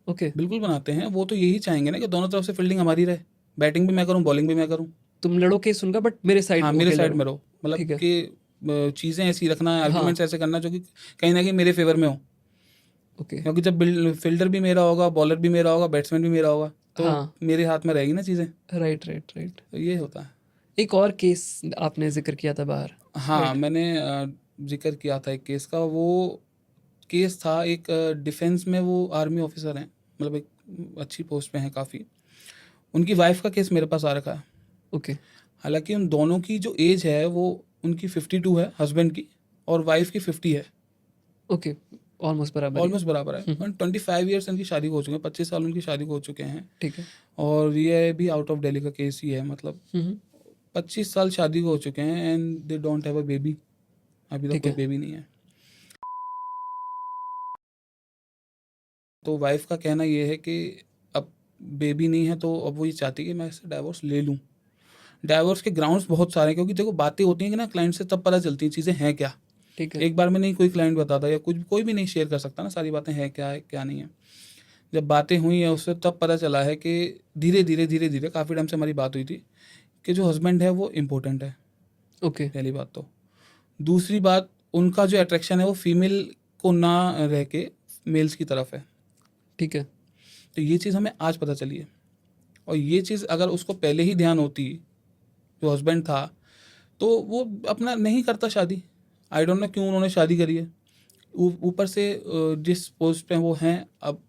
ओके, बिल्कुल बनाते हैं। वो तो यही चाहेंगे ना कि दोनों तरफ से फील्डिंग हमारी रहे, बैटिंग भी मैं करूँ, बॉलिंग भी मैं करूँ। तुम लड़ो केस सुनकर, बट मेरे साइड, हाँ, मेरे साइड में रहो, मतलब ठीक है। कि चीज़ें ऐसी रखना, आर्गुमेंट्स ऐसे करना जो कि कहीं ना कहीं मेरे फेवर में हो, ओके, क्योंकि जब फील्डर भी मेरा होगा, बॉलर भी मेरा होगा, बैट्समैन भी मेरा होगा, तो हाँ। मेरे हाथ में रहेगी ना चीज़ें, राइट राइट राइट। तो ये होता है। एक और केस आपने जिक्र किया था बाहर। हाँ, मैंने जिक्र किया था एक केस का। वो केस था एक डिफेंस में, वो आर्मी ऑफिसर हैं, मतलब एक अच्छी पोस्ट पे हैं काफ़ी, उनकी वाइफ का केस मेरे पास आ रखा है। ओके, हालांकि उन दोनों की जो एज है वो उनकी 52 है हस्बैंड की, और वाइफ की 50 है, ओके, ऑलमोस्ट बराबर, ऑलमोस्ट बराबर है। 25 ईयर्स उनकी शादी को हो चुके हैं, 25 साल उनकी शादी को हो चुके हैं, ठीक है। और ये भी आउट ऑफ दिल्ली का केस ही है, मतलब 25 साल शादी को हो चुके हैं, and they don't have a baby, अभी तक कोई बेबी नहीं है। तो वाइफ का कहना ये है कि अब बेबी नहीं है, तो अब वो ये चाहती है कि मैं इससे डाइवोर्स ले लूँ। डाइवोर्स के ग्राउंड्स बहुत सारे हैं, क्योंकि देखो बातें होती हैं कि ना क्लाइंट से तब पता चलती हैं चीज़ें हैं क्या, ठीक है। एक बार में नहीं कोई क्लाइंट बताता, या कुछ कोई भी नहीं शेयर कर सकता ना सारी बातें हैं क्या नहीं है। जब बातें हुई हैं उससे तब पता चला है कि धीरे धीरे काफ़ी टाइम से हमारी बात हुई थी कि जो हस्बैंड है वो इम्पोर्टेंट है, ओके, पहली बात तो। दूसरी बात, उनका जो अट्रैक्शन है वो फीमेल को ना रह के मेल्स की तरफ है, ठीक है। तो ये चीज़ हमें आज पता चली है, और ये चीज़ अगर उसको पहले ही ध्यान होती, जो हस्बैंड था, तो वो अपना नहीं करता शादी। आई डोंट नो क्यों उन्होंने शादी करी है। ऊपर से जिस पोस्ट पे वो हैं, अब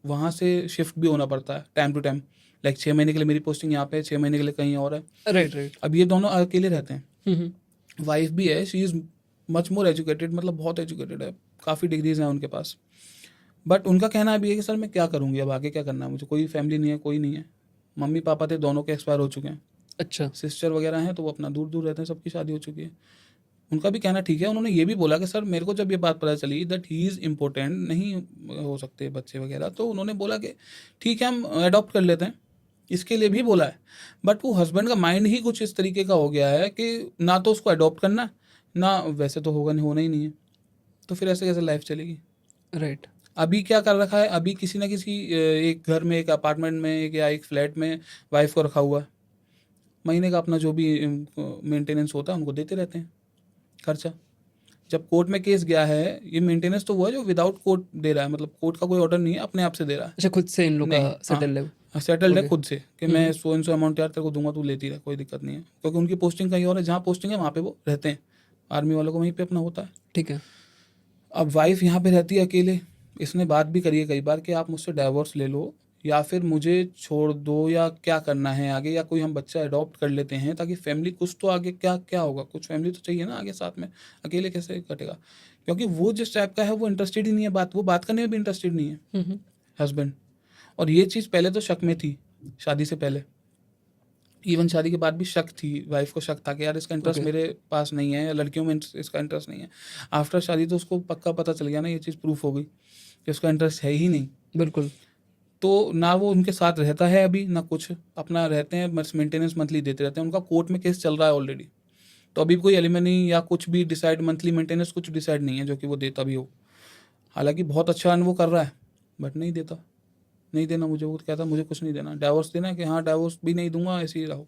वहाँ से शिफ्ट भी होना पड़ता है टाइम टू टाइम, लाइक 6 महीने के लिए मेरी पोस्टिंग यहाँ पे है, 6 महीने के लिए कहीं और है। Right right. अब ये दोनों अकेले रहते हैं, वाइफ भी है, she is much more educated, मतलब बहुत एजुकेटेड है, काफ़ी डिग्रीज हैं उनके पास, बट उनका कहना भी है कि सर मैं क्या करूँगी, अब आगे क्या करना है मुझे, कोई फैमिली नहीं है, कोई नहीं है, मम्मी पापा थे दोनों के एक्सपायर हो चुके हैं, अच्छा, सिस्टर वगैरह हैं तो वो अपना दूर दूर रहते हैं, सबकी शादी हो चुकी है। उनका भी कहना ठीक है। उन्होंने ये भी बोला कि सर मेरे को जब ये बात पता चली दैट ही इज़ इम्पोर्टेंट, नहीं हो सकते बच्चे वगैरह, तो उन्होंने बोला कि ठीक है हम अडॉप्ट कर लेते हैं, इसके लिए भी बोला है। बट वो हस्बैंड का माइंड ही कुछ इस तरीके का हो गया है कि ना तो उसको अडॉप्ट करना, ना वैसे तो होना ही नहीं है, तो फिर ऐसे कैसे लाइफ चलेगी। राइट। अभी क्या कर रखा है, अभी किसी ना किसी एक घर में, एक अपार्टमेंट में, या एक फ्लैट में वाइफ को रखा हुआ है, महीने का अपना जो भी मेंटेनेंस होता है उनको देते रहते हैं खर्चा। जब कोर्ट में केस गया है, ये मेंटेनेंस तो वो है जो विदाउट कोर्ट दे रहा है, मतलब कोर्ट का कोई ऑर्डर नहीं है, अपने आप से दे रहा है। अच्छा, खुद से इन लोग का नहीं, सेटल है। हाँ, सेटल्ड है Okay. खुद से कि मैं सो अमाउंट यार तेरे को दूंगा, तू लेती रह, कोई दिक्कत नहीं है, क्योंकि उनकी पोस्टिंग कहीं और है, जहाँ पोस्टिंग है वहाँ पे वो रहते हैं, आर्मी वालों को वहीं पे अपना होता है। ठीक है। अब वाइफ यहाँ पे रहती है अकेले, इसने बात भी करी है कई बार कि आप मुझसे डाइवोर्स ले लो या फिर मुझे छोड़ दो, या क्या करना है आगे, या कोई हम बच्चा अडॉप्ट कर लेते हैं ताकि फैमिली कुछ तो आगे, क्या क्या होगा, कुछ फैमिली तो चाहिए ना आगे साथ में, अकेले कैसे कटेगा। क्योंकि वो जिस टाइप का है वो इंटरेस्टेड ही नहीं है, वो बात करने में भी इंटरेस्टेड नहीं है हस्बैंड। और ये चीज़ पहले तो शक में थी, शादी से पहले, इवन शादी के बाद भी शक थी, वाइफ को शक था कि यार इसका इंटरेस्ट Okay. मेरे पास नहीं है, या लड़कियों में इसका इंटरेस्ट नहीं है। आफ्टर शादी तो उसको पक्का पता चल गया ना, ये चीज़ प्रूफ हो गई कि उसका इंटरेस्ट है ही नहीं। बिल्कुल। तो ना वो उनके साथ रहता है अभी, ना कुछ, अपना रहते हैं बस, मेंटेनेंस मंथली देते रहते हैं। उनका कोर्ट में केस चल रहा है ऑलरेडी, तो अभी कोई एलिमनी या कुछ भी डिसाइड, मंथली मेंटेनेंस कुछ डिसाइड नहीं है जो कि वो देता भी हो। हालांकि बहुत अच्छा अर्न वो कर रहा है, बट नहीं देता, नहीं देना मुझे, वो कहता मुझे कुछ नहीं देना, डाइवोर्स देना है कि हाँ डाइवोर्स भी नहीं दूंगा, ऐसे ही रहो।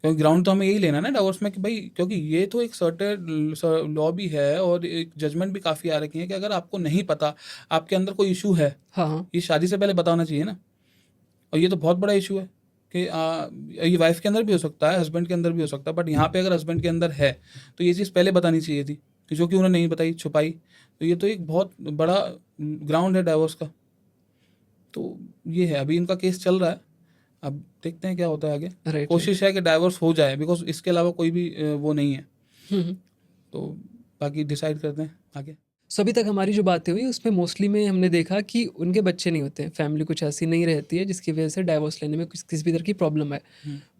क्योंकि ग्राउंड तो हमें यही लेना है ना डाइवोर्स में कि भाई, क्योंकि ये तो एक सर्टेन लॉ भी है और एक जजमेंट भी काफ़ी आ रखी है कि अगर आपको नहीं पता आपके अंदर कोई इशू है, हाँ। ये शादी से पहले बताना चाहिए ना। और ये तो बहुत बड़ा इशू है कि ये वाइफ के अंदर भी हो सकता है, हस्बैंड के अंदर भी हो सकता है, बट यहाँ पे अगर हस्बैंड के अंदर है तो ये चीज़ पहले बतानी चाहिए थी, कि जो कि उन्होंने नहीं बताई, छुपाई। तो ये तो एक बहुत बड़ा ग्राउंड है डाइवोर्स का। तो ये है, अभी इनका केस चल रहा है, अब देखते हैं क्या होता है आगे। राइट। कोशिश है कि डाइवोर्स हो जाए, बिकॉज इसके अलावा कोई भी वो नहीं है। तो बाकी डिसाइड करते हैं आगे। सो अभी तक हमारी जो बातें हुई उसमें मोस्टली में हमने देखा कि उनके बच्चे नहीं होते हैं, फैमिली कुछ ऐसी नहीं रहती है जिसकी वजह से डाइवोर्स लेने में किसी भी तरह की प्रॉब्लम है।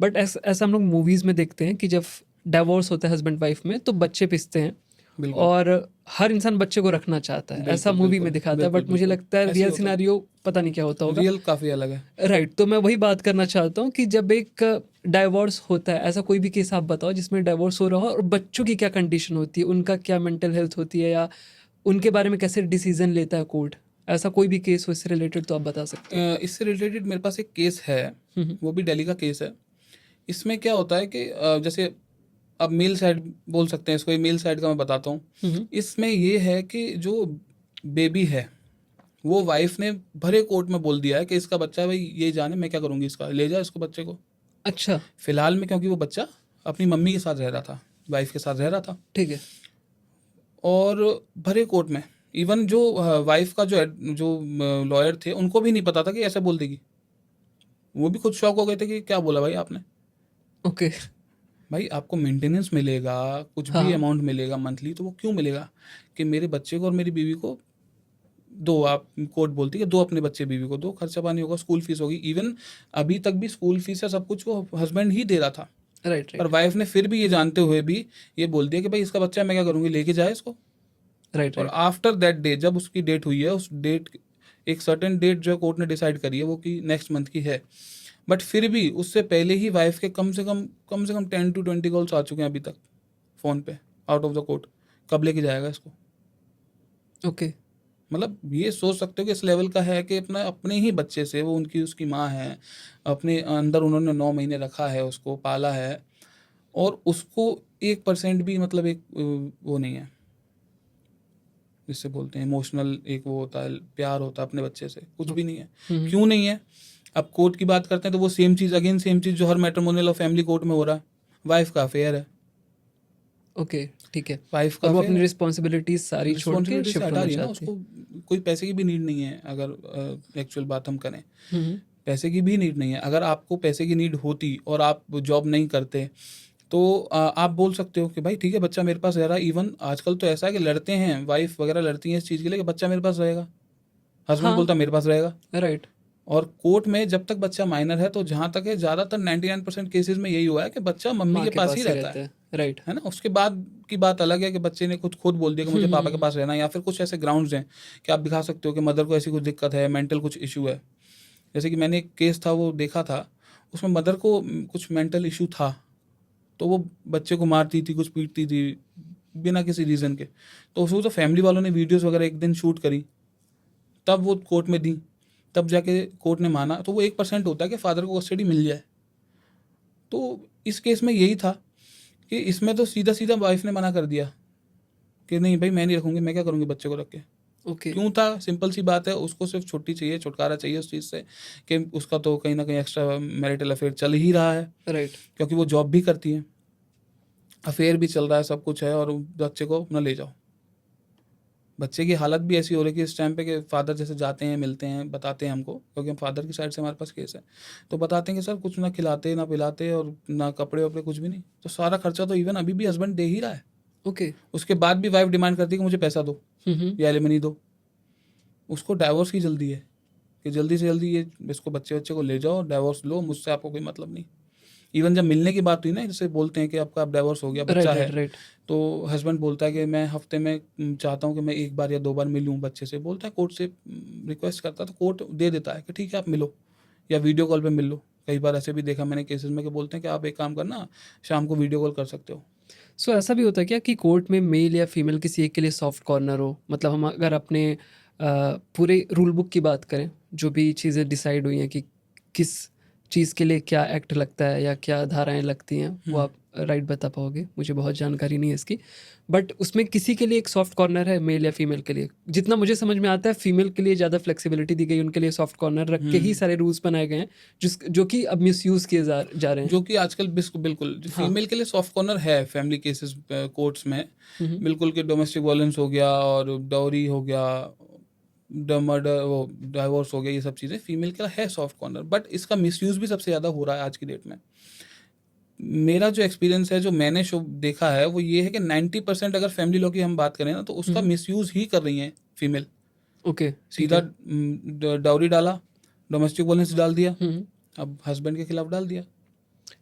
बट ऐसा हम लोग मूवीज़ में देखते हैं कि जब डाइवोर्स होता है हस्बैंड वाइफ में तो बच्चे पिसते हैं, बिल्कुल। और हर इंसान बच्चे को रखना चाहता है, ऐसा मूवी में बिल्कुल, दिखाता है। बिल्कुल, बट मुझे बिल्कुल। लगता है ऐसे ही रियल होता है। सिनारियो पता नहीं क्या होता होगा। रियल काफ़ी अलग है। राइट। तो मैं वही बात करना चाहता हूँ कि जब एक डाइवोर्स होता है, ऐसा कोई भी केस आप बताओ जिसमें डाइवोर्स हो रहा हो, और बच्चों की क्या कंडीशन होती है, उनका क्या मेंटल हेल्थ होती है, या उनके बारे में कैसे डिसीजन लेता है कोर्ट, ऐसा कोई भी केस हो इससे रिलेटेड तो आप बता सकते हैं। इससे रिलेटेड मेरे पास एक केस है, वो भी दिल्ली का केस है। इसमें क्या होता है कि जैसे अब मेल साइड बोल सकते हैं इसको, मेल साइड का मैं बताता हूँ। इसमें ये है कि जो बेबी है वो वाइफ ने भरे कोर्ट में बोल दिया है कि इसका बच्चा है, भाई ये जाने मैं क्या करूँगी, इसका ले जा इसको बच्चे को। अच्छा। फिलहाल में क्योंकि वो बच्चा अपनी मम्मी के साथ रह रहा था, वाइफ के साथ रह रहा था, ठीक है। और भरे कोर्ट में इवन जो वाइफ का जो लॉयर थे उनको भी नहीं पता था कि ऐसे बोल देगी। वो भी खुद शॉक हो गए थे कि क्या बोला भाई आपने। ओके। भाई आपको मेंटेनेंस मिलेगा, कुछ भी अमाउंट मिलेगा मंथली, तो वो क्यों मिलेगा कि मेरे बच्चे को और मेरी बीवी को दो, आप कोर्ट बोलती है दो, अपने बच्चे बीवी को दो, खर्चा पानी होगा, स्कूल फीस होगी। इवन अभी तक भी स्कूल फीस है, सब कुछ वो हस्बैंड ही दे रहा था। राइट। पर वाइफ ने फिर भी ये जानते हुए भी ये बोल दिया कि भाई इसका बच्चा मैं क्या करूँगी, लेके जाए इसको। राइट। और आफ्टर दैट डे, जब उसकी डेट हुई है, उस डेट, एक सर्टेन डेट जो कोर्ट ने डिसाइड करी है वो कि नेक्स्ट मंथ की है, बट फिर भी उससे पहले ही वाइफ के कम से कम 10 to 20 कॉल्स आ चुके हैं अभी तक फ़ोन पे, आउट ऑफ द कोर्ट, कब लेके जाएगा इसको। ओके। मतलब ये सोच सकते हो कि इस लेवल का है कि अपने ही बच्चे से, वो उसकी माँ है, अपने अंदर उन्होंने 9 महीने रखा है, उसको पाला है, और उसको 1% भी मतलब एक वो नहीं है, जिससे बोलते हैं इमोशनल, एक वो होता है प्यार होता है अपने बच्चे से, कुछ भी नहीं है। क्यों नहीं है? अब कोर्ट की बात करते हैं तो वो सेम चीज़ जो हर मैट्रिमोनियल और फैमिली कोर्ट में हो रहा है, वाइफ का अफेयर है। ओके, ठीक है। वाइफ का और वो affair अपनी है। रिस्पॉन्सिबिलिटीज सारी छोड़ के Responsibility से शिफ्ट हटा होना रही है ना, चाहती है। उसको कोई पैसे की भी नीड नहीं है। अगर एक्चुअल बात हम करें, पैसे की भी नीड नहीं है। अगर आपको पैसे की नीड होती और आप जॉब नहीं करते तो आप बोल सकते हो कि भाई ठीक है, बच्चा मेरे पास रह रहा है। इवन आजकल तो ऐसा है कि लड़ते हैं, वाइफ वगैरह लड़ती हैं इस चीज़ के लिए कि बच्चा मेरे पास रहेगा, हस्बैंड बोलता मेरे पास रहेगा। राइट। और कोर्ट में जब तक बच्चा माइनर है, तो जहाँ तक है ज़्यादातर 99% केसेस में यही हुआ है कि बच्चा मम्मी के पास ही रहता है। राइट। है ना। उसके बाद की बात अलग है कि बच्चे ने खुद बोल दिया कि मुझे पापा के पास रहना है, या फिर कुछ ऐसे ग्राउंड्स हैं कि आप दिखा सकते हो कि मदर को ऐसी कुछ दिक्कत है, मेंटल कुछ इशू है। जैसे कि मैंने एक केस था वो देखा था, उसमें मदर को कुछ मेंटल इशू था, तो वो बच्चे को मारती थी, कुछ पीटती थी बिना किसी रीज़न के। तो उसको तो फैमिली वालों ने वीडियोस वगैरह एक दिन शूट करी, तब वो कोर्ट में दी, तब जाके कोर्ट ने माना। तो वो 1% होता है कि फादर को कस्टडी मिल जाए। तो इस केस में यही था कि इसमें तो सीधा सीधा वाइफ ने मना कर दिया कि नहीं भाई मैं नहीं रखूँगी, मैं क्या करूँगी बच्चे को रख के। ओके क्यों था, सिंपल सी बात है, उसको सिर्फ छुट्टी चाहिए, छुटकारा चाहिए उस चीज़ से कि उसका तो कहीं ना कहीं एक्स्ट्रा मैरिटल अफेयर चल ही रहा है, राइट क्योंकि वो जॉब भी करती है, अफेयर भी चल रहा है, सब कुछ है, और बच्चे को अपना ले जाओ। बच्चे की हालत भी ऐसी हो रही है कि इस टाइम पे कि फादर जैसे जाते हैं, मिलते हैं, बताते हैं हमको, क्योंकि हम फादर की साइड से हमारे पास केस है, तो बताते हैं कि सर कुछ ना खिलाते ना पिलाते और ना कपड़े वपड़े कुछ भी नहीं। तो सारा खर्चा तो इवन अभी भी हस्बैंड दे ही रहा है। ओके उसके बाद भी वाइफ डिमांड करती है कि मुझे पैसा दो या एलिमनी दो। उसको डाइवोर्स की जल्दी है कि जल्दी से जल्दी ये इसको बच्चे को ले जाओ, डाइवोर्स लो, मुझसे आपको कोई मतलब नहीं। इवन जब मिलने की बात हुई ना, जैसे बोलते हैं कि आपका अब डाइवोर्स हो गया, बच्चा है, राइट तो हस्बैंड बोलता है कि मैं हफ्ते में चाहता हूँ कि मैं 1 बार या 2 बार मिलूँ बच्चे से। बोलता है कोर्ट से रिक्वेस्ट करता है, तो कोर्ट दे देता है कि ठीक है आप मिलो या वीडियो कॉल पे मिल लो। कई बार ऐसे भी देखा मैंने केसेस में कि बोलते हैं कि आप एक काम करना, शाम को वीडियो कॉल कर सकते हो। सो ऐसा भी होता है क्या कि कोर्ट में मेल या फीमेल किसी एक के लिए सॉफ्ट कॉर्नर हो? मतलब हम अगर अपने पूरे रूल बुक की बात करें, जो भी चीज़ें डिसाइड हुई हैं कि किस चीज़ के लिए क्या एक्ट लगता है या क्या धाराएं लगती हैं, वो आप राइट बता पाओगे? मुझे बहुत जानकारी नहीं है इसकी, बट उसमें किसी के लिए एक सॉफ्ट कॉर्नर है मेल या फीमेल के लिए? जितना मुझे समझ में आता है फीमेल के लिए ज़्यादा फ्लेक्सिबिलिटी दी गई, उनके लिए सॉफ्ट कॉर्नर रख के ही सारे रूल्स बनाए गए हैं जो कि अब मिसयूज़ किए जा रहे हैं। जो कि आजकल बिल्कुल फीमेल के लिए सॉफ्ट कॉर्नर है फैमिली केसेस कोर्ट्स में, बिल्कुल कि डोमेस्टिक वायलेंस हो गया और डाउरी हो गया, मर्डर, वो डाइवोर्स हो गया, ये सब चीज़ें फीमेल के लिए है सॉफ्ट कॉर्नर। बट इसका मिसयूज़ भी सबसे ज़्यादा हो रहा है आज की डेट में। मेरा जो एक्सपीरियंस है, जो मैंने देखा है, वो ये है कि 90% अगर फैमिली लॉ की हम बात करें ना, तो उसका मिसयूज़ ही कर रही हैं फीमेल। ओके सीधा डाउरी डाला, डोमेस्टिक वायलेंस डाल दिया, अब हस्बैंड के खिलाफ डाल दिया।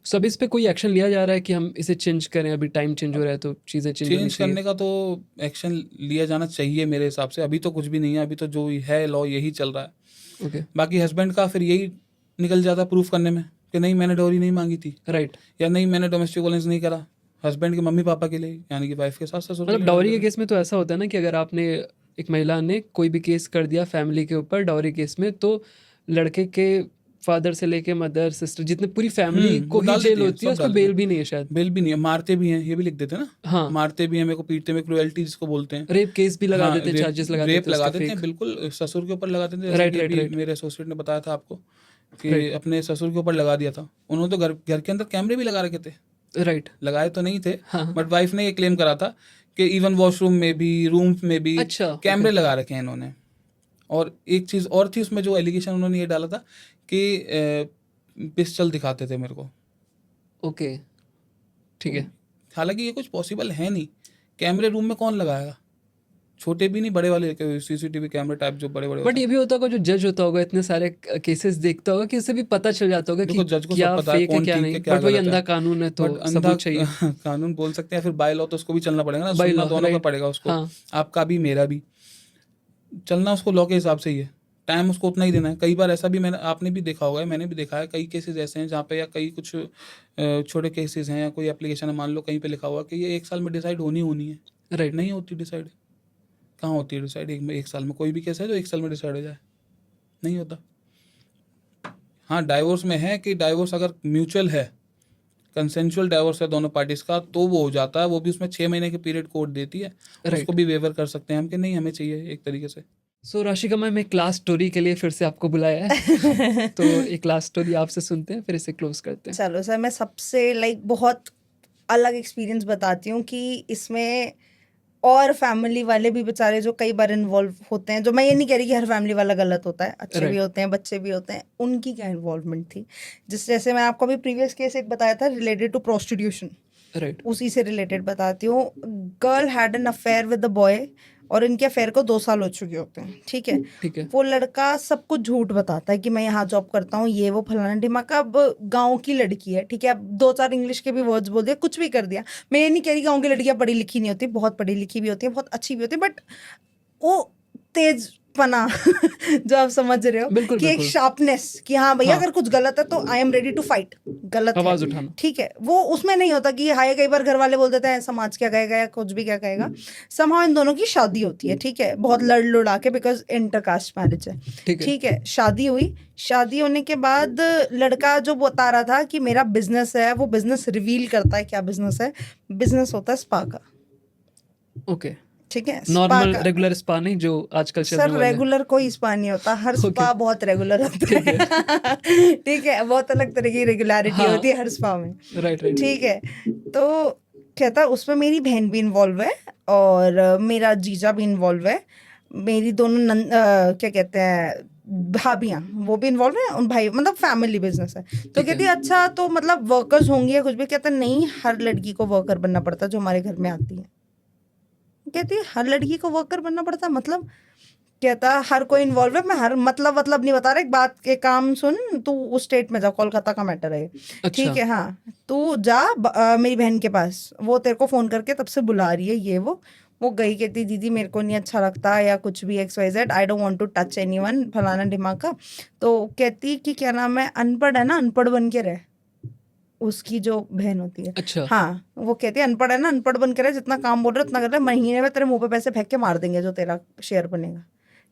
सब इस पे कोई एक्शन लिया जा रहा है कि हम इसे चेंज करें? अभी टाइम चेंज हो रहा है तो चीज़ें चेंज करने का तो एक्शन लिया जाना चाहिए मेरे हिसाब से। अभी तो कुछ भी नहीं है, अभी तो जो है लॉ यही चल रहा है। ओके बाकी हस्बैंड का फिर यही निकल जाता है प्रूफ करने में कि नहीं मैंने डाउरी नहीं मांगी थी, राइट। या नहीं मैंने डोमेस्टिक वायलेंस नहीं करा। हस्बैंड के मम्मी पापा के लिए, यानी कि वाइफ के साथ ससुर के मतलब लिए डाउरी के लड़ाई। केस में तो ऐसा होता है ना कि अगर आपने एक महिला ने कोई भी केस कर दिया फैमिली के ऊपर डाउरी केस में, तो लड़के के फादर से लेके मदर सिस्टर जितने पूरी फैमिली को वो ही डाल जेल देती हैं, होती है, सब उसको डाल बेल देती भी नहीं है शायद। बिल भी नहीं है, मारते भी हैं, ये भी लिख देते हैं ना। हाँ। मारते भी हैं, मेरे को पीटते, मेरे को क्रुएल्टी जिसको बोलते हैं। रेप केस भी लगा हाँ, देते हैं, चार्जेस लगा रेप देते हैं लगा उसके देते हैं, fake। बिल्कुल ससुर के ऊपर लगा देते हैं। Right, जैसे right, कि right। मेरे एसोसिएट ने बताया था आपको कि Right। अपने ससुर के ऊपर लगा दिया था। उन्होंने तो घर के अंदर कैमरे भी लगा रखे थे, राइट। लगाए तो नहीं थे, हाँ। बट वाइफ ने ये क्लेम करा था कि इवन वॉशरूम में भी, रूम में भी अच्छा, कैमरे लगा रखे हैं इन्होंने। और एक चीज़ और थी उसमें, जो एलिगेशन उन्होंने ये डाला था कि पिस्टल दिखाते थे मेरे को। ओके ठीक है। हालांकि ये कुछ पॉसिबल है नहीं, कैमरे रूम में कौन लगाएगा? छोटे भी नहीं, बड़े वाले सीसीटीवी कैमरे टाइप जो बड़े बड़े बट ये भी होता होगा जो जज होता होगा, इतने सारे केसेस देखता होगा कि उसे भी पता चल जाता होगा देखो, कि जज को क्या सब पता है फेक है कौन क्या ठीक नहीं। है, क्या बट वही गलत है। अंधा कानून है, तो बट अंधा सबूत चाहिए। कानून बोल सकते हैं, फिर बाय लॉ तो उसको भी चलना पड़ेगा ना, By सुनना law, दोनों का right। पड़ेगा उसको। हाँ। आपका भी मेरा भी चलना उसको लॉ के हिसाब से ही है, टाइम उसको उतना ही देना है। कई बार ऐसा भी आपने भी देखा होगा, मैंने भी देखा है, कई केसेस ऐसे हैं जहाँ पे, या कई कुछ छोटे केसेस हैं, या कोई एप्लीकेशन है, मान लो कहीं पे लिखा हुआ कि ये 1 साल में डिसाइड होनी है। राइट। नहीं होती डिसाइड, कहाँ होती है डिसाइड एक साल में? कोई भी केस है जो 1 साल में डिसाइड हो जाए? नहीं होता। हाँ, डाइवोर्स में है कि डाइवोर्स अगर म्यूचुअल है, कंसेंशुअल डाइवोर्स है दोनों पार्टीज का, तो वो हो जाता है। वो भी उसमें 6 महीने की पीरियड कोर्ट देती है, उसको भी वेवर कर सकते हैं हम कि नहीं हमें चाहिए एक तरीके से। सो राशिका मैम, एक क्लास स्टोरी के लिए फिर से आपको बुलाया है तो एक क्लास स्टोरी आपसे सुनते हैं, फिर इसे क्लोज करते हैं। चलो सर, मैं सबसे बहुत अलग एक्सपीरियंस बताती हूँ कि इसमें और फैमिली वाले भी बेचारे जो कई बार इन्वॉल्व होते हैं, जो मैं ये नहीं कह रही कि हर फैमिली वाला गलत होता है, अच्छे भी होते हैं, बच्चे भी होते हैं, उनकी क्या इन्वॉल्वमेंट थी। जैसे मैं आपको अभी प्रीवियस केस एक बताया था रिलेटेड टू प्रोस्टिट्यूशन, राइट। उसी से रिलेटेड बताती हूँ। Girl had an affair with the boy, और इनके अफेयर को 2 साल हो चुके होते हैं, ठीक है। ठीक है। वो लड़का सब कुछ झूठ बताता है कि मैं यहाँ जॉब करता हूँ, ये वो फलाना ढिमाका। अब गांव की लड़की है, ठीक है, अब 2-4 इंग्लिश के भी वर्ड्स बोल दिया, कुछ भी कर दिया। मैं ये नहीं कह रही गांव की लड़कियां पढ़ी लिखी नहीं होती, बहुत पढ़ी लिखी भी होती है, बहुत अच्छी भी होती है, बट वो तेज पना जो आप समझ रहे हो बिल्कुल, कि एक बिल्कुल। शार्पनेस कि हाँ भैया हाँ। अगर कुछ गलत है तो I am ready to fight, गलत आवाज है, उठाना। ठीक है, वो उसमें नहीं होता कि हाय, कई बार घर वाले बोल देते हैं समाज क्या कहेगा या कुछ भी क्या कहेगा। समहाउ इन दोनों की शादी होती है, ठीक है, बहुत लड़ लुड़ा के, बिकॉज इंटरकास्ट मैरिज है, ठीक है। ठीक है। शादी हुई, शादी होने के बाद लड़का जो बता रहा था कि मेरा बिजनेस है, वो बिजनेस रिवील करता है क्या बिजनेस है। बिजनेस होता है स्पा का, ओके, ठीक है, स्पा नॉर्मल का। रेगुलर स्पा नहीं जो आजकल चलने सर वाले हैं। रेगुलर कोई स्पा नहीं होता, हर स्पा बहुत रेगुलर होता है ठीक है, बहुत अलग तरह की रेगुलरिटी हाँ। होती है हर स्पा में, राइट राइट। ठीक है। तो कहता उसमें मेरी बहन भी इन्वॉल्व है और मेरा जीजा भी इन्वॉल्व है, मेरी दोनों क्या कहते हैं भाभियाँ वो भी इन्वॉल्व है, उन भाई मतलब फैमिली बिजनेस है। तो है। कहती है अच्छा तो मतलब वर्कर्स होंगी या कुछ भी। कहता नहीं, हर लड़की को वर्कर बनना पड़ता है जो हमारे घर में आती है। कहती है हर लड़की को वर्कर बनना पड़ता है मतलब? कहता हर कोई इन्वॉल्व है, मैं हर मतलब नहीं बता रहा, एक बात के काम सुन, तू उस स्टेट में जा, कोलकाता का मैटर है, अच्छा। ठीक है, हाँ तू जा मेरी बहन के पास, वो तेरे को फोन करके तब से बुला रही है, ये वो गई, कहती दीदी मेरे को नहीं अच्छा लगता या कुछ भी XYZ, I don't want to touch anyone, फलाना दिमाग का। तो कहती कि क्या नाम है, अनपढ़ है ना, अनपढ़ बन के रहे, उसकी जो बहन होती है। अच्छा। हाँ, वो कहती है अनपढ़ है ना, अनपढ़ बन के रहे, जितना काम बोल रहे उतना कर रहे, महीने में तेरे मुंह पे पैसे फेंक के मार देंगे जो तेरा शेयर बनेगा।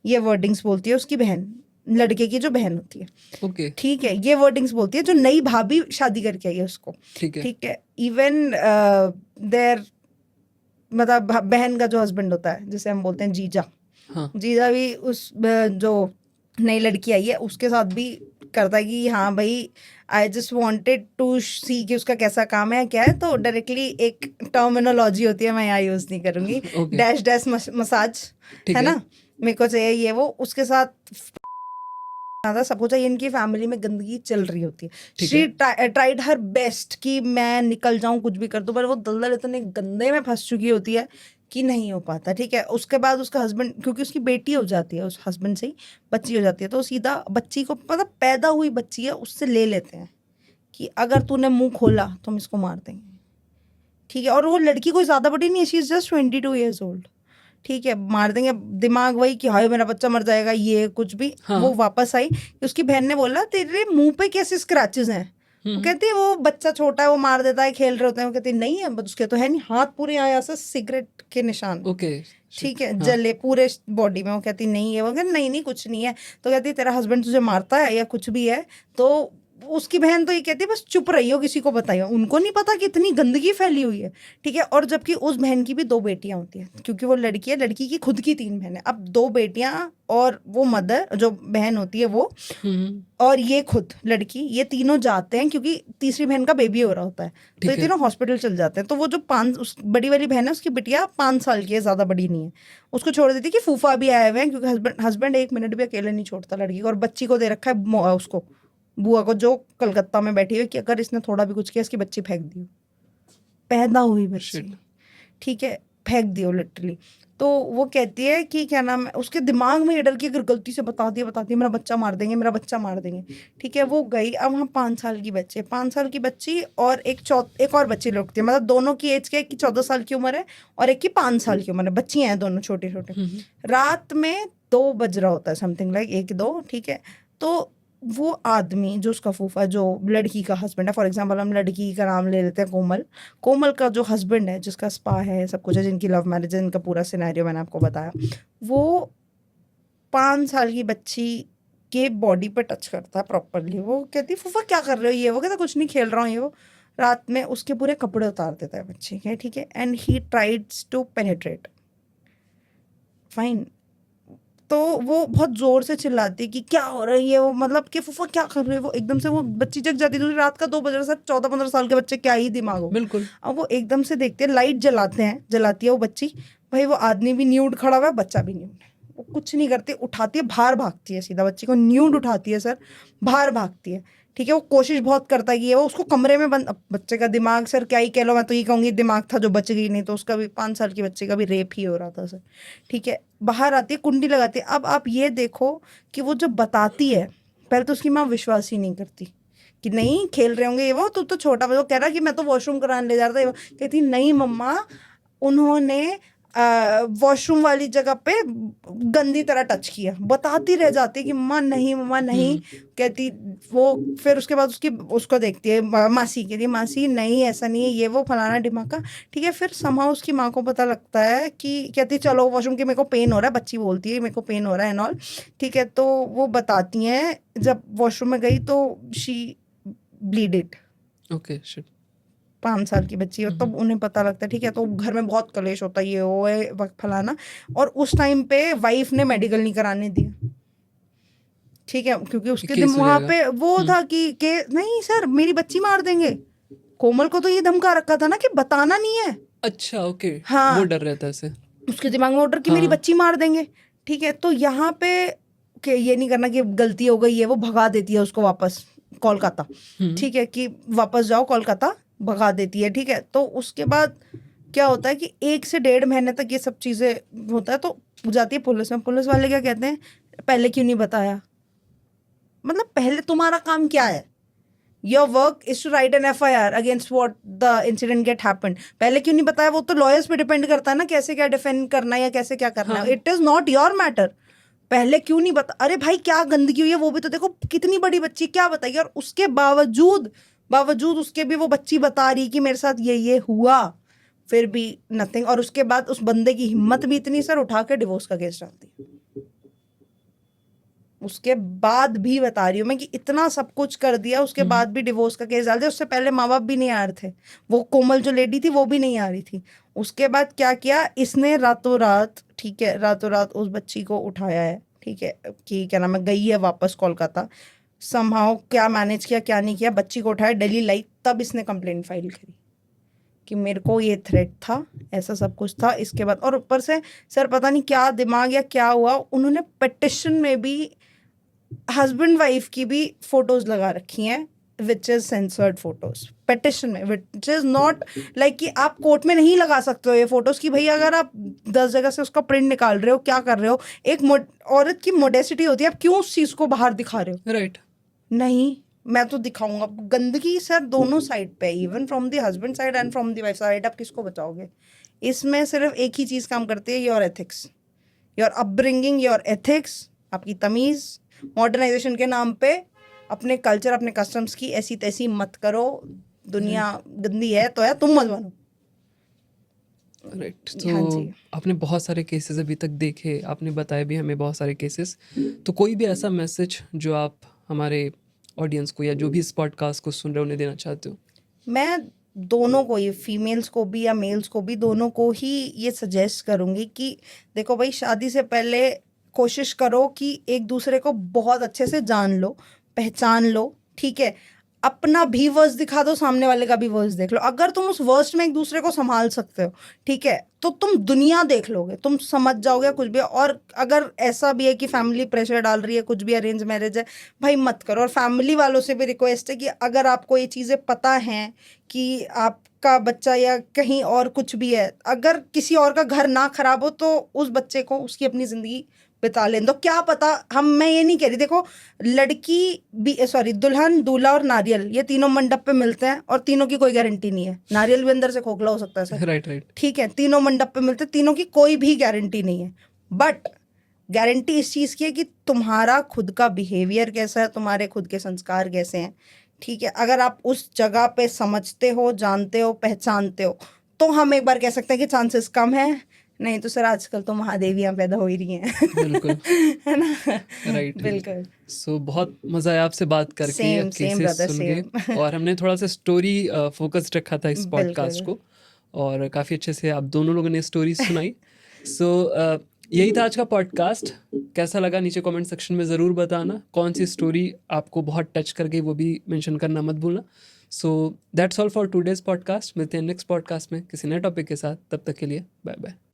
ये वर्डिंग्स बोलती है उसकी बहन, लड़के की जो बहन होती है, ओके, ठीक है, ये वर्डिंग्स बोलती है जो नई भाभी शादी करके आई है उसको, ठीक है। ठीक है। इवन देयर मतलब बहन का जो हस्बैंड होता है जिसे हम बोलते हैं जीजा, हाँ। जीजा भी उस जो नई लड़की आई है उसके साथ भी करता है कि हाँ भाई आई जस्ट वांटेड टू सी कि उसका कैसा काम है क्या है। तो डायरेक्टली एक टर्मिनोलॉजी होती है, मैं यहाँ यूज नहीं करूंगी, Okay. डैश डैश मसाज, ठीक है है। ना, मेरे को चाहिए ये वो, उसके साथ ज़्यादा सब कुछ है। इनकी फैमिली में गंदगी चल रही होती है। ठीक शी ट्राइड हर बेस्ट कि मैं निकल जाऊं, कुछ भी कर दूं, पर वो दलदल इतने गंदे में फंस चुकी होती है कि नहीं हो पाता, ठीक है। उसके बाद उसका हस्बैंड, क्योंकि उसकी बेटी हो जाती है, उस हस्बैंड से ही बच्ची हो जाती है, तो सीधा बच्ची को, मतलब पैदा हुई बच्ची है, उससे ले लेते हैं कि अगर तूने मुंह खोला तो हम इसको मार देंगे, ठीक है। और वो लड़की कोई ज़्यादा बड़ी नहीं है, she is just 22 years old, ठीक है, मार देंगे। दिमाग वही कि हाय मेरा बच्चा मर जाएगा, ये कुछ भी। हाँ। वो वापस आई, उसकी बहन ने बोला तेरे मुंह पे कैसे स्क्रैचेस हैं? वो कहती है वो बच्चा छोटा है, वो मार देता है, खेल रहे होते हैं। वो कहती है नहीं है, उसके तो है नहीं, हाथ पूरे आया से सिगरेट के निशान, ओके, ठीक है, जले पूरे बॉडी में। वो कहती नहीं है, वो कहती नहीं कुछ नहीं है। तो कहती तेरा हस्बैंड तुझे मारता है या कुछ भी है? तो उसकी बहन तो ये कहती है बस चुप रहियो, किसी को बताइए। उनको नहीं पता कि इतनी गंदगी फैली हुई है, ठीक है। और जबकि उस बहन की भी 2 बेटियां होती हैं, क्योंकि वो लड़की है, लड़की की खुद की 3 बहनें। अब 2 बेटियां और वो मदर जो बहन होती है वो, और ये खुद लड़की, ये तीनों जाते हैं क्योंकि तीसरी बहन का बेबी हो रहा होता है, तो ये तीनों हॉस्पिटल चल जाते हैं। तो वो जो उस बड़ी वाली बहन है, उसकी बिटिया 5 साल की है, ज़्यादा बड़ी नहीं है, उसको छोड़ देती कि फूफा भी आए हुए हैं, क्योंकि हस्बैंड 1 मिनट भी अकेले नहीं छोड़ता लड़की को। और बच्ची को दे रखा है उसको, बुआ को, जो कलकत्ता में बैठी हुई, कि अगर इसने थोड़ा भी कुछ किया इसकी बच्ची फेंक दी। पैदा हुई बच्ची, ठीक है, फेंक दियो लिटरली। तो वो कहती है कि क्या नाम है, उसके दिमाग में ये डर की अगर गलती से बता दिया मेरा बच्चा मार देंगे, मेरा बच्चा मार देंगे, ठीक है। वो गई, अब वहाँ 5 साल की बच्ची, 5 साल की बच्ची और एक और बच्ची लुकती है, मतलब दोनों की एज क्या है कि 14 साल की उम्र है और एक की 5 साल की उम्र है, बच्चियाँ हैं दोनों छोटे छोटे। रात में 2 बज रहा होता है, समथिंग लाइक 1-2, ठीक है। तो वो आदमी जो उसका फूफा, जो लड़की का हस्बैंड है, फॉर एग्जांपल हम लड़की का नाम ले लेते हैं कोमल का जो हस्बैंड है, जिसका स्पा है, सब कुछ है, जिनकी लव मैरिज है, इनका पूरा सिनेरियो मैंने आपको बताया, वो 5 साल की बच्ची के बॉडी पे टच करता है प्रॉपरली। वो कहती फूफा क्या कर रहे हो, ये वो कहता कुछ नहीं, खेल रहा हूँ, ये वो। रात में उसके पूरे कपड़े उतार देता है बच्चे के, ठीक है, and he tries to penetrate, fine. तो वो बहुत जोर से चिल्लाती है कि क्या हो रही है, वो मतलब कि फूफा क्या कर रहे हो। वो एकदम से वो बच्ची जग जाती है, दूसरी रात का 2 बज रहा है, 14-15 साल के बच्चे क्या ही दिमाग हो, बिल्कुल। अब वो एकदम से देखते हैं, लाइट जलाती है वो बच्ची, भाई वो आदमी भी न्यूड खड़ा हुआ है, बच्चा भी न्यूड है, वो कुछ नहीं करती, उठाती है, बाहर भागती है, सीधा बच्ची को न्यूड उठाती है सर, बाहर भागती है, ठीक है। वो कोशिश बहुत करता है कि वो उसको कमरे में बंद, बच्चे का दिमाग सर क्या ही कह लो, मैं तो ये कहूँगी दिमाग था जो बच गई, नहीं तो उसका भी 5 साल की बच्चे का भी रेप ही हो रहा था सर, ठीक है। बाहर आती है, कुंडी लगाती है। अब आप ये देखो कि वो जब बताती है, पहले तो उसकी माँ विश्वास ही नहीं करती कि नहीं खेल रहे होंगे ये वो, तू तो छोटा, वो कह रहा कि मैं तो वॉशरूम कराने ले जा रहा था, कहती नहीं मम्मा, उन्होंने वॉशरूम वाली जगह पे गंदी तरह टच किया, बताती रह जाती है कि मम्मा नहीं, मम्मा नहीं, कहती वो। फिर उसके बाद उसको देखती है मासी, कहती है मासी नहीं ऐसा नहीं है, ये वो फलाना ढिमाका, ठीक है। फिर समहाउ उसकी माँ को पता लगता है कि कहती चलो वॉशरूम के, मेरे को पेन हो रहा है, बच्ची बोलती है मेरे को पेन हो रहा है एंड ऑल, ठीक है। तो वो बताती हैं जब वॉशरूम में गई तो शी ब्लीडेड। Okay shit. 5 साल की बच्ची है, तब उन्हें पता लगता है, ठीक है। तो घर में बहुत कलेश होता है, ये वो है वक्त फलाना। और उस टाइम पे वाइफ ने मेडिकल नहीं कराने दिया, ठीक है, क्योंकि उसके केस हो वहां जाएगा। पे वो था कि नहीं सर मेरी बच्ची मार देंगे। कोमल को तो ये धमका रखा था ना कि बताना नहीं है, अच्छा ओके। हाँ। वो डर रहता है ऐसे। उसके दिमाग में ऑर्डर कि मेरी बच्ची मार देंगे, ठीक है। तो यहाँ पे कि ये नहीं करना कि गलती हो गई है, वो भगा देती है उसको वापस कोलकाता, ठीक है, कि वापस जाओ कोलकाता, भगा देती है, ठीक है। तो उसके बाद क्या होता है कि 1 से 1.5 महीने तक ये सब चीज़ें होता है। तो जाती है पुलिस में, पुलिस वाले क्या कहते हैं, पहले क्यों नहीं बताया? मतलब पहले तुम्हारा काम क्या है? Your work is to write an FIR against what the incident get happened. पहले क्यों नहीं बताया? वो तो लॉयर्स पे डिपेंड करता है ना, कैसे क्या डिफेंड करना है या कैसे क्या करना है। It is not your matter. पहले क्यों नहीं बता? अरे भाई क्या गंदगी हुई है वो भी तो देखो, कितनी बड़ी बच्ची क्या बताइए। और उसके बावजूद उसके भी वो बच्ची बता रही कि मेरे साथ ये हुआ, फिर भी नथिंग। और उसके बाद उस बंदे की हिम्मत भी इतनी, सर उठा के डिवोर्स का केस डाल दिया। उसके बाद भी बता रही हूँ मैं कि इतना सब कुछ कर दिया, उसके बाद भी डिवोर्स का केस डाल दिया। उससे पहले माँ बाप भी नहीं आ रहे थे, वो कोमल जो लेडी थी वो भी नहीं आ रही थी। उसके बाद क्या किया इसने, रातों रात, ठीक है, रातों रात उस बच्ची को उठाया है, ठीक है, कि क्या नाम है, गई है वापस कोलकाता, समहाउ क्या मैनेज किया क्या नहीं किया, बच्ची को उठाया, दिल्ली लाई, तब इसने कंप्लेंट फाइल करी कि मेरे को ये थ्रेट था, ऐसा सब कुछ था। इसके बाद और ऊपर से सर पता नहीं क्या दिमाग या क्या हुआ, उन्होंने पिटिशन में भी हस्बैंड वाइफ की भी फोटोज लगा रखी हैं, which is censored photos petition में, विच इज नॉट लाइक कि आप कोर्ट में नहीं लगा सकते हो ये फोटोज की भाई अगर आप 10 जगह से उसका प्रिंट निकाल रहे हो, क्या कर रहे हो। एक औरत की मोडेसिटी होती है, आप क्यों उस चीज को बाहर दिखा रहे हो? राइट। नहीं, मैं तो दिखाऊंगा। गंदगी सर दोनों साइड पे, even from the husband side and from the wife side. आप किसको बचाओगे? इसमें सिर्फ एक ही चीज काम करती है, your ethics, your upbringing, your ethics, आपकी तमीज। मॉडर्नाइजेशन के नाम पे अपने कल्चर, अपने कस्टम्स की ऐसी तैसी मत करो। दुनिया गंदी है तो है, तुम मत बनो। राइट। हाँ तो जी। आपने बहुत सारे केसेस अभी तक देखे, आपने बताया भी हमें बहुत सारे केसेस। तो कोई भी ऐसा मैसेज जो आप हमारे ऑडियंस को या जो भी इस पॉडकास्ट को सुन रहे हो उन्हें देना चाहते हो? मैं दोनों को, ये फीमेल्स को भी या मेल्स को भी, दोनों को ही ये सजेस्ट करूंगी कि देखो भाई, शादी से पहले कोशिश करो कि एक दूसरे को बहुत अच्छे से जान लो, पहचान लो, ठीक है। अपना भी वर्स दिखा दो, सामने वाले का भी वर्स देख लो। अगर तुम उस वर्स्ट में एक दूसरे को संभाल सकते हो, ठीक है, तो तुम दुनिया देख लोगे, तुम समझ जाओगे कुछ भी। और अगर ऐसा भी है कि फैमिली प्रेशर डाल रही है, कुछ भी अरेंज मैरिज है, भाई मत करो। और फैमिली वालों से भी रिक्वेस्ट है कि अगर आपको ये चीज़ें पता हैं कि आपका बच्चा या कहीं और कुछ भी है, अगर किसी और का घर ना खराब हो तो उस बच्चे को उसकी अपनी ज़िंदगी बिता लें दो। क्या पता, मैं ये नहीं कह रही, देखो लड़की भी, सॉरी, दुल्हन, दूल्हा और नारियल, ये तीनों मंडप पे मिलते हैं और तीनों की कोई गारंटी नहीं है। नारियल भी अंदर से खोखला हो सकता है सर, राइट राइट। ठीक है। तीनों मंडप पे मिलते हैं, तीनों की कोई भी गारंटी नहीं है। बट गारंटी इस चीज़ की है कि तुम्हारा खुद का बिहेवियर कैसा है, तुम्हारे खुद के संस्कार कैसे हैं, ठीक है। अगर आप उस जगह पे समझते हो, जानते हो, पहचानते हो, तो हम एक बार कह सकते हैं कि चांसेस कम है। नहीं तो सर आजकल तो महादेवियाँ पैदा हो ही रही हैं। बिल्कुल। है ना? राइट। बिल्कुल। सो बहुत मज़ा आया आपसे बात करके, Same, केसेस brother, सुन के। same. और हमने थोड़ा सा स्टोरी फोकस्ड रखा था इस पॉडकास्ट को, और काफ़ी अच्छे से आप दोनों लोगों ने स्टोरी सुनाई। सो यही था आज का पॉडकास्ट। कैसा लगा नीचे कमेंट सेक्शन में ज़रूर बताना। कौन सी स्टोरी आपको बहुत टच कर गई वो भी मेंशन करना मत भूलना। So that's all for today's podcast. मिलते हैं नेक्स्ट पॉडकास्ट में किसी नए टॉपिक के साथ। तब तक के लिए बाय बाय।